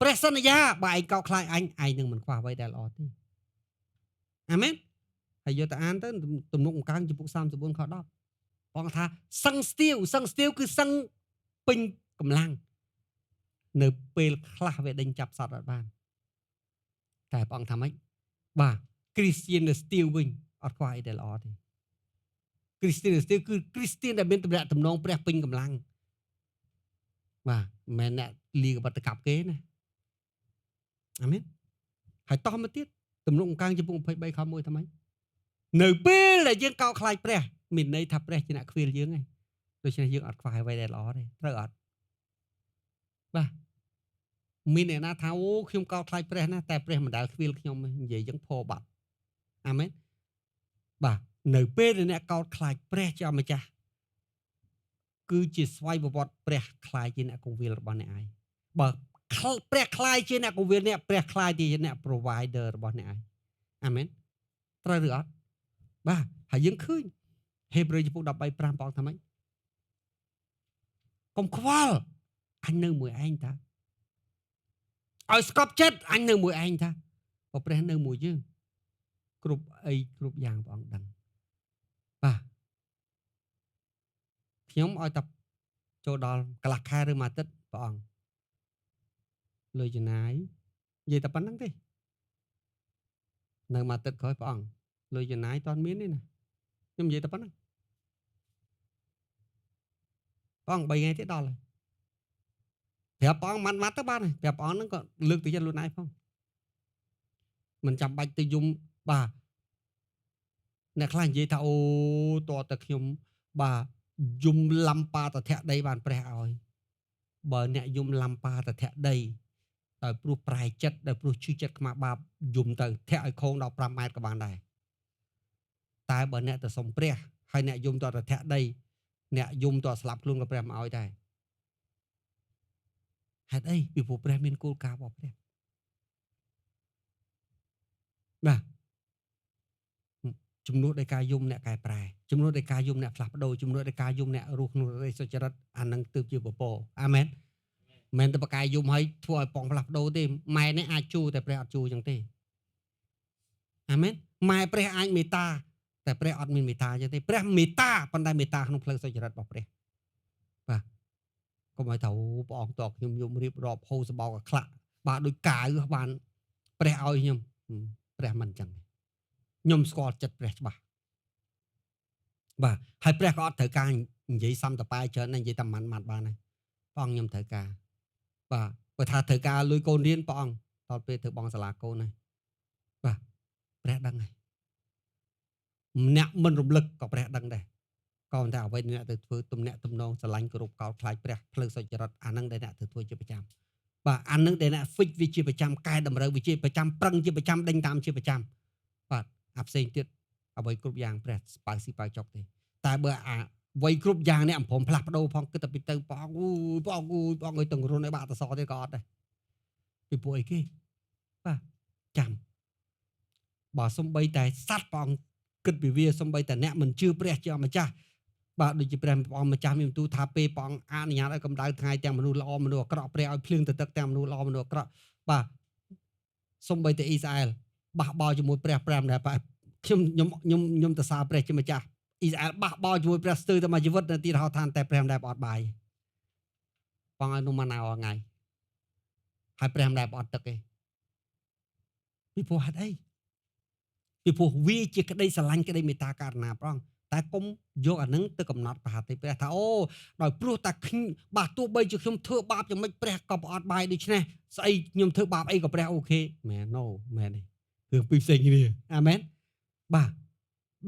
ព្រះសន្យាបើឯងកោតខ្លាចឯងនឹងមិនខ្វះអ្វីដែលល្អទេអាមែនហើយយកទៅអានទៅទំនុកអង្គជំពូក34ខ10បងថាសឹងស្ទៀវគឺសឹងពេញកម្លាំងនៅពេលខ្លះវាដេញចាប់សត្វអត់បាន តែព្រះអង្គថាម៉េចបាទ Christian ដែលស្ទាវវិញអត់ខ្វះអីដែលល្អទេ Christian ដែលស្ទាវគឺ Christian ដែលមានទំនាក់ទំនងព្រះពេញកម្លាំងបាទមិនមែនអ្នកលីកបត្តកັບគេណាអាមែនហើយតោះមកទៀតទំនុកអង្គចំពុក23ខ1ថាម៉េចនៅពេលដែលយើងកោតខ្លាចព្រះមានន័យថាព្រះជាអ្នកខ្វៀលយើងឯងដូច្នេះយើងអត់ខ្វះអ្វីដែលល្អទេត្រូវអត់បាទមានអ្នកណាថាអូខ្ញុំកោតខ្លាចព្រះណាតែព្រះមិនដែលខ្វៀលខ្ញុំនិយាយចឹងផបាត់អាមែនបាទនៅពេលដែលអ្នកកោតខ្លាចព្រះជាម្ចាស់គឺជាស្វ័យប្រវត្តិព្រះខ្លាយជាអ្នកគង្វាលរបស់អ្នកឯងបើព្រះខ្លាយជាអ្នកគង្វាលអ្នកព្រះខ្លាយជាអ្នក provider របស់អ្នកឯងអាមែនត្រូវឬអត់បាទហើយយើងឃើញហេព្រើរចំពុក13 5ព្រះអង្គថាម៉េចកុំខ្វល់អញនៅមួយឯងតាឲ្យស្កប់ចិត្តអញនៅមួយឯងតាក៏ព្រះនៅមួយយើងគ្រប់អីគ្រប់យ៉ាងព្រះអង្គដឹងបាទខ្ញុំឲ្យតែចូលដល់កន្លះខែឬមួយអាទិត្យព្រះអង្គលុយចំណាយនិយាយតែប៉ុណ្្នឹងទេនៅមួយអាទិត្យក្រោយព្រះអង្គលុយចំណាយតន់មានទេណាខ្ញុំនិយាយតែប៉ុណ្្នឹងព្រះអង្គ3ថ្ងៃទៀតដល់ហើយប្រាប់ព្រះអង្គមិនបាត់ទៅបានប្រាប់ព្រះអង្គហ្នឹងក៏លើកទៅចិត្តខ្លួនឯងផងមិនចាំបាច់ទៅយំបាទអ្នកខ្លះនិយាយថាអូតើតែខ្ញុំបាទយំលំប៉ាតធៈដីបានព្រះឲ្យបើអ្នកយំលំប៉ាតធៈដីដោយព្រោះប្រែចិត្តដោយព្រោះឈឺចិត្តខ្មាស់បាបយំទៅធាក់ឲ្យខោងដល់5ម៉ែត្រក៏បានដែរតែបើអ្នកទៅសុំព្រះហើយអ្នកយំតតធៈដីអ្នកយំតស្លាប់ខ្លួនក៏ព្រះមិនឲ្យដែរហេតុអីពីព្រោះព្រះមានគោលការណ៍របស់ព្រះបាទជំនួសដោយការយំអ្នកកែប្រែជំនួសដោយការយំអ្នកផ្លាស់ប្ដូរជំនួសដោយការយំអ្នករស់ក្នុងរិទ្ធសុចរិតអានឹងទើបជាពពកអាមែនមិនតែបកាយយំឲ្យធ្វើឲ្យប៉ងផ្លាស់ប្ដូរទេម៉ែនេះអាចជួតែព្រះអត់ជួចឹងទេអាមែនម៉ែព្រះអាចមេត្តាតែព្រះអត់មានមេត្តាចឹងទេព្រះមេត្តាប៉ុន្តែមេត្តាក្នុងផ្លូវសុចរិតរបស់ព្រះបាទកុំឲ្យថាព្រះអង្គតខ្ញុំយំរៀបរាប់ហូរសបោកខ្លាក់បាទដូចកាវបានព្រះឲ្យខ្ញុំព្រះមិនចឹងខ្ញុំស្គាល់ចិត្តព្រះច្បាស់បាទហើយព្រះក៏អត់ត្រូវការនិយាយសំតប៉ែច្រើននិយាយតែម៉ាន់បានហើយព្រះអង្គខ្ញុំត្រូវការបាទបើថាត្រូវការលុយកូនរៀនព្រះអង្គតពេលធ្វើបងសាលាកូនហើយបាទព្រះដឹងហើយអ្នកមិនរំលឹកក៏ព្រះដឹងដែរក៏តែអ្វីអ្នកទៅធ្វើទំនាក់ទំនងស្រឡាញ់គោរពកោតខ្លាចព្រះផ្លូវសុចរិតអានឹងដែលអ្នកទៅធ្វើជាប្រចាំបាទអានឹងដែលអ្នក fix វាជាប្រចាំកែតម្រូវវាជាប្រចាំប្រឹងជាប្រចាំដេញតាមជាប្រចាំបាទអាផ្សេងទៀតអ្វីគ្រប់យ៉ាងព្រះបើស៊ីបើចុកទេតែបើអាអ្វីគ្រប់យ៉ាងអ្នកអំព្រមផ្លាស់ប្ដូរផងគិតតែពីទៅព្រះអង្គព្រះអង្គព្រះអង្គឲ្យទាំងរុនឲ្យបាក់តសទៀតក៏អត់ដែរពីព្រោះអីគេបាទចាំបើសំបីតែសត្វព្រះអង្គគិតពីវាសំបីតែអ្នកមិនជឿព្រះជាម្ចាស់បាទដូចជាព្រះអង្គម្ចាស់មានបន្ទូលថាពេលព្រះអង្គអនុញ្ញាតឲ្យកម្ដៅថ្ងៃទាំងមនុស្សល្អមនុស្សអាក្រក់ព្រះឲ្យភ្លៀងទៅទឹកទាំងមនុស្សល្អមនុស្សអាក្រក់បាទសំបីតែអ៊ីស្រាអែលបះបោជាមួយព្រះ5ដែរបាទខ្ញុំទៅសារព្រះជាម្ចាស់អ៊ីស្រាអែលបះបោជាមួយព្រះស្ទើរតែមួយជីវិតនៅទីរហោឋានតែព្រះមិនដែលអត់បាយបងឲ្យនំម៉ាណាថ្ងៃហើយព្រះមិនដែលអត់ទឹកទេពីព្រោះហេតុអីពីព្រោះវាជាក្តីស្រឡាញ់ក្តីមេត្តាករុណាព្រះអង្គតែគុំយកអានឹងទៅកំណត់ប្រហាតិព្រះថាអូដោយព្រោះតែបាទទោះបីជាខ្ញុំធ្វើបាបយ៉ាងម៉េចព្រះក៏ប្រអត់បាយដូច្នេះស្អីខ្ញុំធ្វើបាបអីក៏ព្រះអូខេមែនណូមែនទេរឿងពីរផ្សេងគ្នាអាមែនបាទ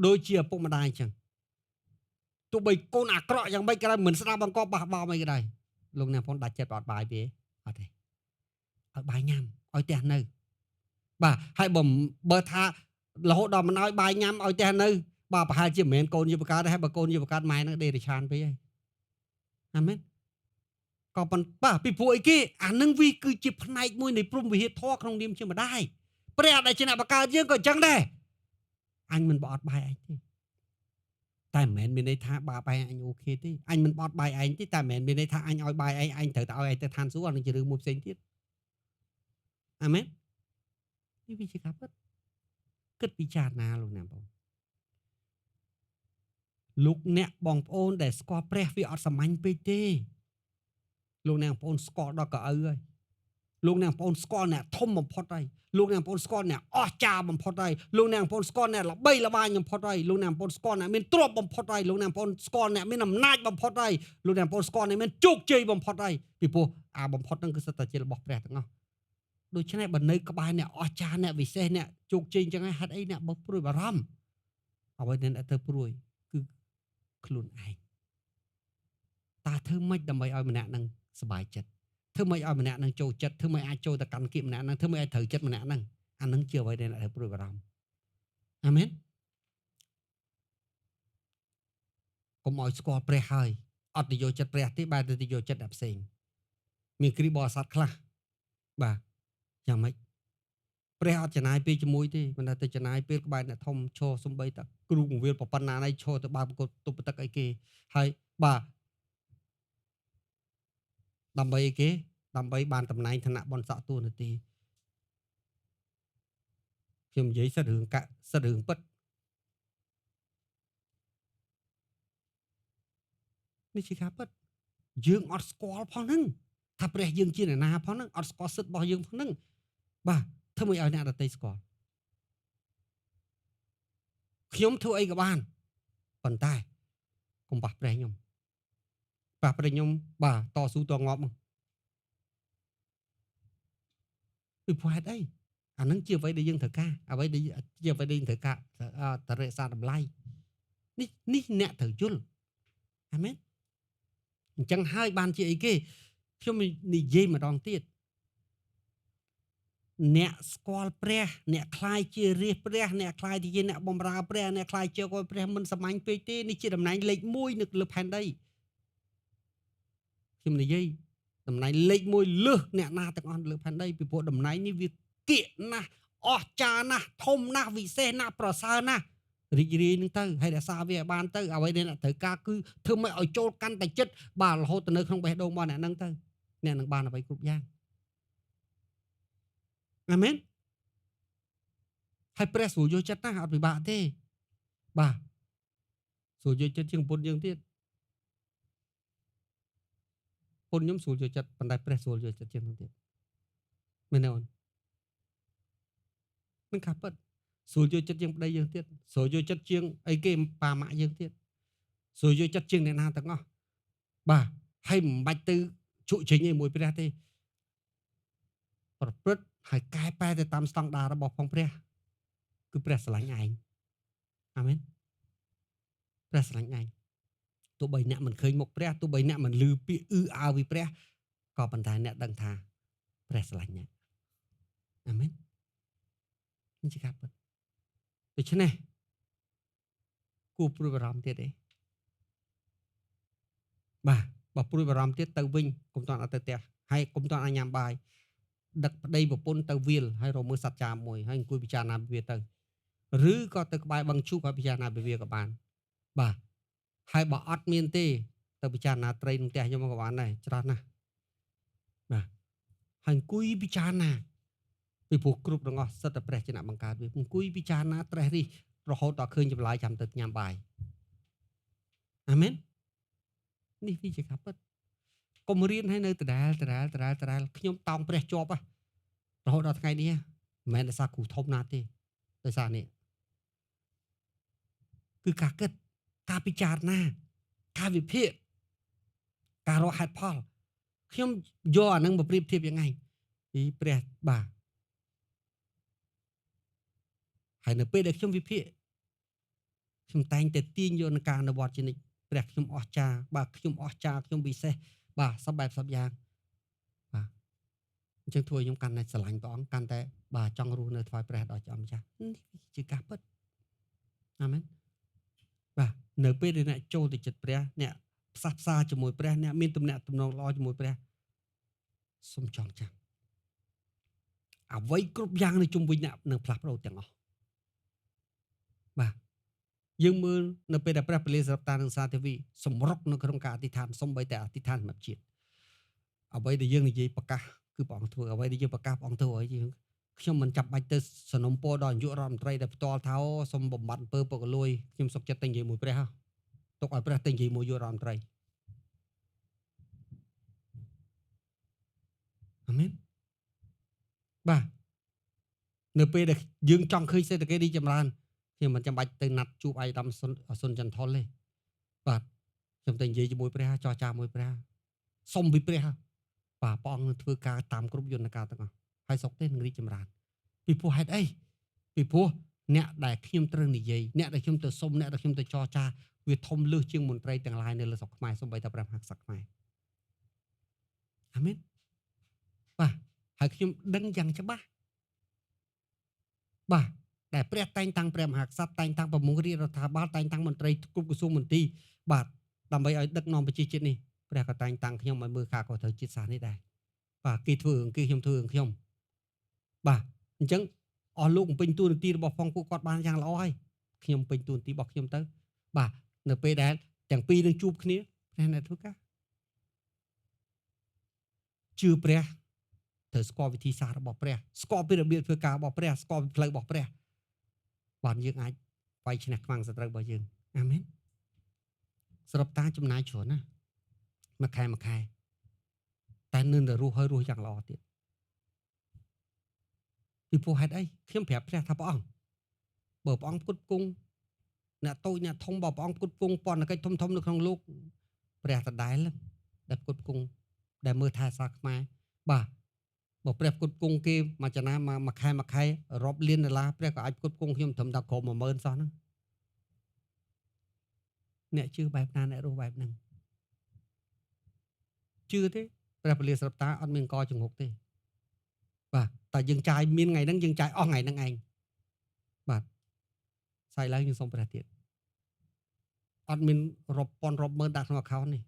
ដូចជាឪពុកម្ដាយអញ្ចឹងទោះបីកូនអាក្រក់យ៉ាងម៉េចក៏ដោយមិនស្ដាប់បង្គាប់បះបោមអីក៏ដោយលោកអ្នកផងដាច់ចិត្តប្រអត់បាយទេអត់ទេឲ្យបាយញ៉ាំឲ្យផ្ទះនៅបាទហើយបើថារហូតដល់មិនឲ្យបាយញ៉ាំឲ្យផ្ទះនៅបាទប្រហែលជាមិនមែនកូនយុវកើតទេហើយបើកូនយុវកើតម៉ែនឹងដេរឆានពេកហើយអាមែនក៏ប៉ុន្តែបាទពីព្រោះអីគេអានឹងវាគឺជាផ្នែកមួយនៃព្រហ្មវិហារធម៌ក្នុងនាមជាម្ដាយព្រះដែលជាអ្នកបង្កើតយើងក៏អញ្ចឹងដែរអញមិនបអត់បាយឯងទេតែមិនមែនមានន័យថាបាបឯងអញអូខេទេអញមិនបត់បាយឯងទេតែមិនមែនមានន័យថាអញឲ្យបាយឯងអញត្រូវតែឲ្យឯងទៅឋានសួគ៌អានឹងជារឿងមួយផ្សេងទៀតអាមែននេះវាជាការពិតគិតពិចារណាលោកណាបងលោកអ្នកបងប្អូនដែលស្គាល់ព្រះវាអត់សាមញ្ញពេកទេលោកអ្នកបងប្អូនស្គាល់ដល់កៅអៅហើយ លោកអ្នកបងស្គាល់អ្នកធំបំផុតហើយលោកអ្នកបងស្គាល់អ្នកអស្ចារ្យបំផុតហើយលោកអ្នកបងស្គាល់អ្នកល្បីល្បាញបំផុតហើយលោកអ្នកបងស្គាល់អ្នកមានទ្រព្យបំផុតហើយលោកអ្នកបងស្គាល់អ្នកមានអំណាចបំផុតហើយលោកអ្នកបងស្គាល់អ្នកមានជោគជ័យបំផុតហើយពីព្រោះអាបំផុតហ្នឹងគឺសិតតែជារបស់ព្រះទាំងអស់ដូច្នេះបើនៅក្បែរអ្នកអស្ចារ្យអ្នកវិសេសអ្នកជោគជ័យអញ្ចឹងហើយហេតុអីអ្នកបើព្រួយបារម្ភអ្វីដែលអ្នកទៅព្រួយគឺខ្លួនឯងតើធ្វើម៉េចដើម្បីឲ្យម្នាក់ហ្នឹងសុបាយចិត្តធ្វើម៉េចឲ្យម្នាក់ហ្នឹងចូលចិត្តធ្វើម៉េចអាចចូលទៅកាន់គៀបម្នាក់ហ្នឹងធ្វើម៉េចឲ្យត្រូវចិត្តម្នាក់ហ្នឹងអានឹងជាអ្វីដែលអ្នកត្រូវព្រួយបារម្ភអាមែនកុំឲ្យស្គាល់ព្រះហើយអត់ទៅយកចិត្តព្រះទេបែរទៅយកចិត្តអ្នកផ្សេងមានគ្រីបរិស័ទខ្លះបាទយ៉ាងម៉េចព្រះអត់ចំណាយពេលជាមួយទេមិនថាទៅចំណាយពេលក្បែរអ្នកធំឈរសំបីតាគ្រូបង្រៀនប្រប៉ុណ្ណាណៃឈរទៅបើប្រកួតទប់ទឹកអីគេហើយបាទដើម្បីអីគេដើម្បីបានតំណែងឋានៈបនស័ក្តិតួនាទីខ្ញុំនិយាយសិតរឿងសិតរឿងពិតនេះជាការពិតយើងអត់ស្គាល់ផងហ្នឹងថាព្រះយើងជាអ្នកណាផងហ្នឹងអត់ស្គាល់សិទ្ធិរបស់យើងផងហ្នឹងបាទធ្វើមិនឲ្យអ្នកដទៃស្គាល់ខ្ញុំធ្វើអីក៏បានប៉ុន្តែកុំប៉ះព្រះខ្ញុំប៉ះព្រះខ្ញុំបាទតស៊ូតងាប់មកពីព្រោះហេតុអីអាហ្នឹងជាអ្វីដែលយើងត្រូវការអ្វីដែលជាអ្វីដែលយើងត្រូវការតរក្សាតម្លៃនេះអ្នកត្រូវយល់អាមែនអញ្ចឹងហើយបានជាអីគេខ្ញុំនិយាយម្ដងទៀតអ្នកស្គាល់ព្រះអ្នកខ្លាយជារាជព្រះអ្នកខ្លាយជាអ្នកបម្រើព្រះអ្នកខ្លាយជាកូនព្រះមិនសាមញ្ញពេកទេនេះជាតំណែងលេខ1នៅលើផែនដីខ្ញុំនិយាយតំណែងលេខ1លើសអ្នកណាទាំងអស់លើផែនដីពីព្រោះតំណែងនេះវាគៀកណាស់អស្ចារ្យណាស់ធំណាស់វិសេសណាស់ប្រសើរណាស់រីករាយនឹងទៅហើយរក្សាវាឲ្យបានទៅអ្វីដែលអ្នកត្រូវការគឺធ្វើម៉េចឲ្យចូលកាន់តែចិត្តបាទរហូតទៅនៅក្នុងបេះដូងរបស់អ្នកហ្នឹងទៅអ្នកនឹងបានអ្វីគ្រប់យ៉ាងអាមែនហើយព្រះស្រួលយកចិត្តណាស់អត់ពិបាកទេបាទស្រួលយកចិត្តជាងពុនយើងទៀតពុនខ្ញុំស្រួលយកចិត្តប៉ុន្តែព្រះស្រួលយកចិត្តជាងខ្ញុំទៀតមែនទេអូននឹងការពិតស្រួលយកចិត្តជាងប្តីយើងទៀតស្រួលយកចិត្តជាងអីគេប៉ាម៉ាក់យើងទៀតស្រួលយកចិត្តជាងអ្នកណាទាំងអស់បាទហើយមិនបាច់ទៅជក់ចេញឯមួយព្រះទេប្រព្រឹត្តហើយកែប្រែទៅតាមស្តង់ដាររបស់ផងព្រះគឺព្រះស្រឡាញ់ឯងអាមែនព្រះស្រឡាញ់ឯងទោះបីអ្នកមិនឃើញមុខព្រះទោះបីអ្នកមិនឮពាក្យអើពីព្រះក៏ប៉ុន្តែអ្នកដឹងថាព្រះស្រឡាញ់អ្នកអាមែននេះជាការពិតដូច្នេះគួរព្រួយបារម្ភទៀតទេបាទបើព្រួយបារម្ភទៀតទៅវិញកុំតន់អត់ទៅផ្ទះហើយកុំតន់ឲ្យញ៉ាំបាយដឹកប្តីប្រពន្ធទៅវាលហើយរកមើលសត្វចាមមួយហើយអង្គុយពិចារណាពីវាទៅឬក៏ទៅក្បែរបឹងឈូកឲ្យពិចារណាពីវាក៏បានបាទហើយបើអត់មានទេទៅពិចារណាត្រីក្នុងផ្ទះខ្ញុំក៏បានដែរច្រើនណាស់បាទហើយអង្គុយពិចារណាពីព្រោះគ្រប់ទាំងអស់សិតតែព្រះជាអ្នកបង្កើតវាអង្គុយពិចារណាត្រេះរិះរហូតដល់ឃើញចម្លើយចាំទៅញ៉ាំបាយអាមែននេះវាជាការពិតកុំរៀនឲ្យនៅដដែលខ្ញុំតោងព្រះជាប់រហូតដល់ថ្ងៃនេះមិនមែនដោយសារគ្រូធំណាទេដោយសារនេះគឺការគិតការពិចារណាការវិភាគការរកហេតុផលខ្ញុំយកអានឹងមកប្រៀបធៀបយ៉ាងไงពីព្រះបាទហើយនៅពេលដែលខ្ញុំវិភាគខ្ញុំតែងតែទាញយកនឹងការអនុវត្តជានិច្ចព្រះខ្ញុំអស្ចារ្យបាទខ្ញុំអស្ចារ្យខ្ញុំពិសេសបាទសពបែបសពយ៉ាងបាទអញ្ចឹងធ្វើឲ្យខ្ញុំកាន់តែស្រឡាញ់ព្រះអង្គកាន់តែបាទចង់រស់នៅថ្វាយព្រះដល់ព្រះម្ចាស់នេះជាការពិតអាមែនបាទនៅពេលដែលអ្នកចូលទៅចិត្តព្រះអ្នកផ្សះផ្សាជាមួយព្រះអ្នកមានទំនាក់ទំនងល្អជាមួយព្រះសូមចងចាំអ្វីគ្រប់យ៉ាងនៅជុំវិញអ្នកនឹងផ្លាស់ប្ដូរទាំងអស់បាទយើងមើលនៅពេលដែលព្រះពលិសរតានឹងសាទេវីសម្រុកនៅក្នុងការអធិដ្ឋានសំបីតែអធិដ្ឋានសម្រាប់ជាតិអ្វីដែលយើងនិយាយប្រកាសគឺព្រះអង្គធ្វើអ្វីដែលយើងប្រកាសព្រះអង្គធ្វើឲ្យយើងខ្ញុំមិនចាំបាច់ទៅសនំពរដល់នាយករដ្ឋមន្ត្រីដែលផ្ទាល់ថាសូមបំបត្តិអំពើពុករលួយខ្ញុំសុខចិត្តតែនិយាយមួយព្រះទុកឲ្យព្រះតែនិយាយមួយនាយករដ្ឋមន្ត្រីអាមែន បាទនៅពេលដែលយើងចង់ឃើញសេដ្ឋកិច្ចរីកចម្រើនខ្ញុំមិនចាំបាច់ទៅណាត់ជួបអាយដាមសុនចន្ទថុលទេបាទខ្ញុំទៅនិយាយជាមួយព្រះចរចាមួយព្រះសុំពីព្រះបាទព្រះអង្គនឹងធ្វើការតាមគ្រប់យន្តការទាំងអស់ហើយស្រុកទេនឹងរីកចម្រើនពីព្រោះហេតុអីពីព្រោះអ្នកដែលខ្ញុំត្រូវនិយាយអ្នកដែលខ្ញុំទៅសុំអ្នកដែលខ្ញុំទៅចរចាវាធំលើសជាងមន្ត្រីទាំងឡាយនៅលើស្រុកខ្មែរសូម្បីតែព្រះមហាក្សត្រខ្មែរអាមែនបាទហើយខ្ញុំដឹងយ៉ាងច្បាស់បាទដែលព្រះតែងតាំងព្រះមហាក្សត្រតែងតាំងប្រមុខរាជរដ្ឋាភិបាលតែងតាំងមន្ត្រីគ្រប់ក្រសួងមន្ទីរបាទដើម្បីឲ្យដឹកនាំប្រជាជាតិនេះព្រះក៏តែងតាំងខ្ញុំឲ្យមើលការខុសត្រូវជាតិសាសន៍នេះដែរបាទគេធ្វើរឿងគេខ្ញុំធ្វើរឿងខ្ញុំបាទអញ្ចឹងអស់លោកបំពេញតួនាទីរបស់ផងពួកគាត់បានយ៉ាងល្អហើយខ្ញុំពេញតួនាទីរបស់ខ្ញុំទៅបាទនៅពេលដែលទាំងពីរនឹងជួបគ្នាព្រះអ្នកធ្វើការជឿព្រះត្រូវស្គាល់វិធីសាស្ត្ររបស់ព្រះស្គាល់ពីរបៀបធ្វើការរបស់ព្រះស្គាល់ពីផ្លូវរបស់ព្រះបាទយើងអាចវាយឈ្នះខ្មាំងសត្រូវរបស់យើងអាមែនសរុបតាចំណាយច្រើនណាស់មួយខែតែនឹងតែរស់ហើយរស់យ៉ាងល្អទៀតពីព្រោះហេតុអីខ្ញុំប្រាប់ព្រះថាព្រះអង្គបើព្រះអង្គផ្គត់ផ្គង់អ្នកតូចអ្នកធំបើព្រះអង្គផ្គត់ផ្គង់ពន្ធកិច្ចធំនៅក្នុងលោកព្រះដដែលដែលផ្គត់ផ្គង់ដែលមើលថែសារខ្មែរបាទបើព្រះផ្គត់ផ្គង់គេមួយចំណាមួយខែរាប់លានដុល្លារព្រះក៏អាចផ្គត់ផ្គង់ខ្ញុំត្រឹមតែក្រោម 10000 សោះហ្នឹងអ្នកជឿបែបណាអ្នករស់បែបហ្នឹងជឿទេព្រះពលិសរាប់តាអត់មានកចង្ហុកទេបាទតែយើងចាយមានថ្ងៃហ្នឹងយើងចាយអស់ថ្ងៃហ្នឹងឯងបាទសាយឡើងយើងសុំព្រះទៀតអត់មានរាប់ពាន់រាប់ម៉ឺនដាក់ក្នុង account នេះ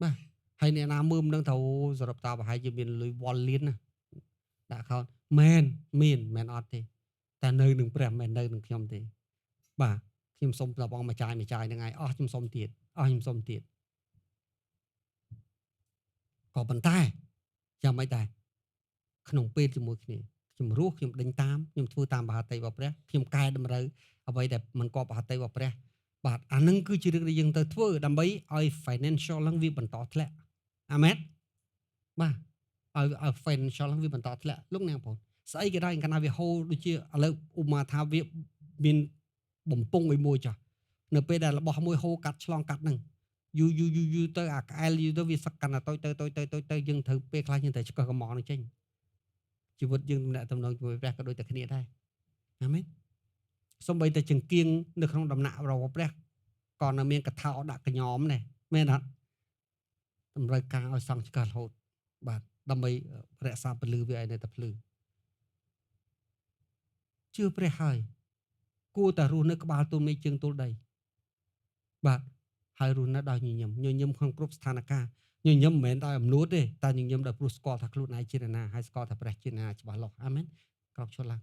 បាទហើយអ្នកណាមើលមិនដឹងថាអូសរុបតាប្រហែលជាមានលុយវល់លានណាដាក់ account មែនមានមែនអត់ទេតែនៅនឹងព្រះមិននៅនឹងខ្ញុំទេបាទខ្ញុំសុំព្រះអង្គមកចាយហ្នឹងឯងអស់ខ្ញុំសុំទៀតអស់ខ្ញុំសុំទៀតក៏ប៉ុន្តែយ៉ាងម៉េចដែរក្នុងពេលជាមួយគ្នាខ្ញុំរស់ខ្ញុំដេញតាមខ្ញុំធ្វើតាមមហាតីរបស់ព្រះខ្ញុំកែតម្រូវអ្វីដែលមិនគប់មហាតីរបស់ព្រះបាទអានឹងគឺជារឿងដែលយើងទៅធ្វើដើម្បីឲ្យ financial ឡើងវាបន្តធ្លាក់អាមែនបាទឲ្យ financial ឡើងវាបន្តធ្លាក់លោកអ្នកបងស្អីក៏ដោយកាលណាវាហូរដូចជាឥឡូវឧបមាថាវាមានបំពង់មួយចាស់នៅពេលដែលរបស់មួយហូរកាត់ឆ្លងកាត់ហ្នឹងយូរទៅអាក្អែលយូរទៅវាសឹកកាន់តែតូចទៅយើងត្រូវពេលខ្លះយើងត្រូវឆ្កឹះកំងនឹងចេញជីវិតយើងទំនាក់ទំនងជាមួយព្រះក៏ដូចតែគ្នាដែរអាមែនសូម្បីតែចង្គៀងនៅក្នុងដំណាក់របស់ព្រះក៏នៅមានកថាដាក់កញ្ញោមដែរមែនអត់តម្រូវការឲ្យសង់ឆ្កឹះរហូតបាទដើម្បីរក្សាពលឺវាឲ្យនៅតែភ្លឺជឿព្រះហើយគួរតែរស់នៅក្បាលទូលមេឃជើងទូលដីបាទហើយរស់នៅដោយញញឹមក្នុងគ្រប់ស្ថានភាពញញឹមមិនមែនដោយអំនួតទេតែញញឹមដោយព្រោះស្គាល់ថាខ្លួនឯងជានរណាហើយស្គាល់ថាព្រះជានរណាច្បាស់លាស់អាមែនក្រោកឈរឡើង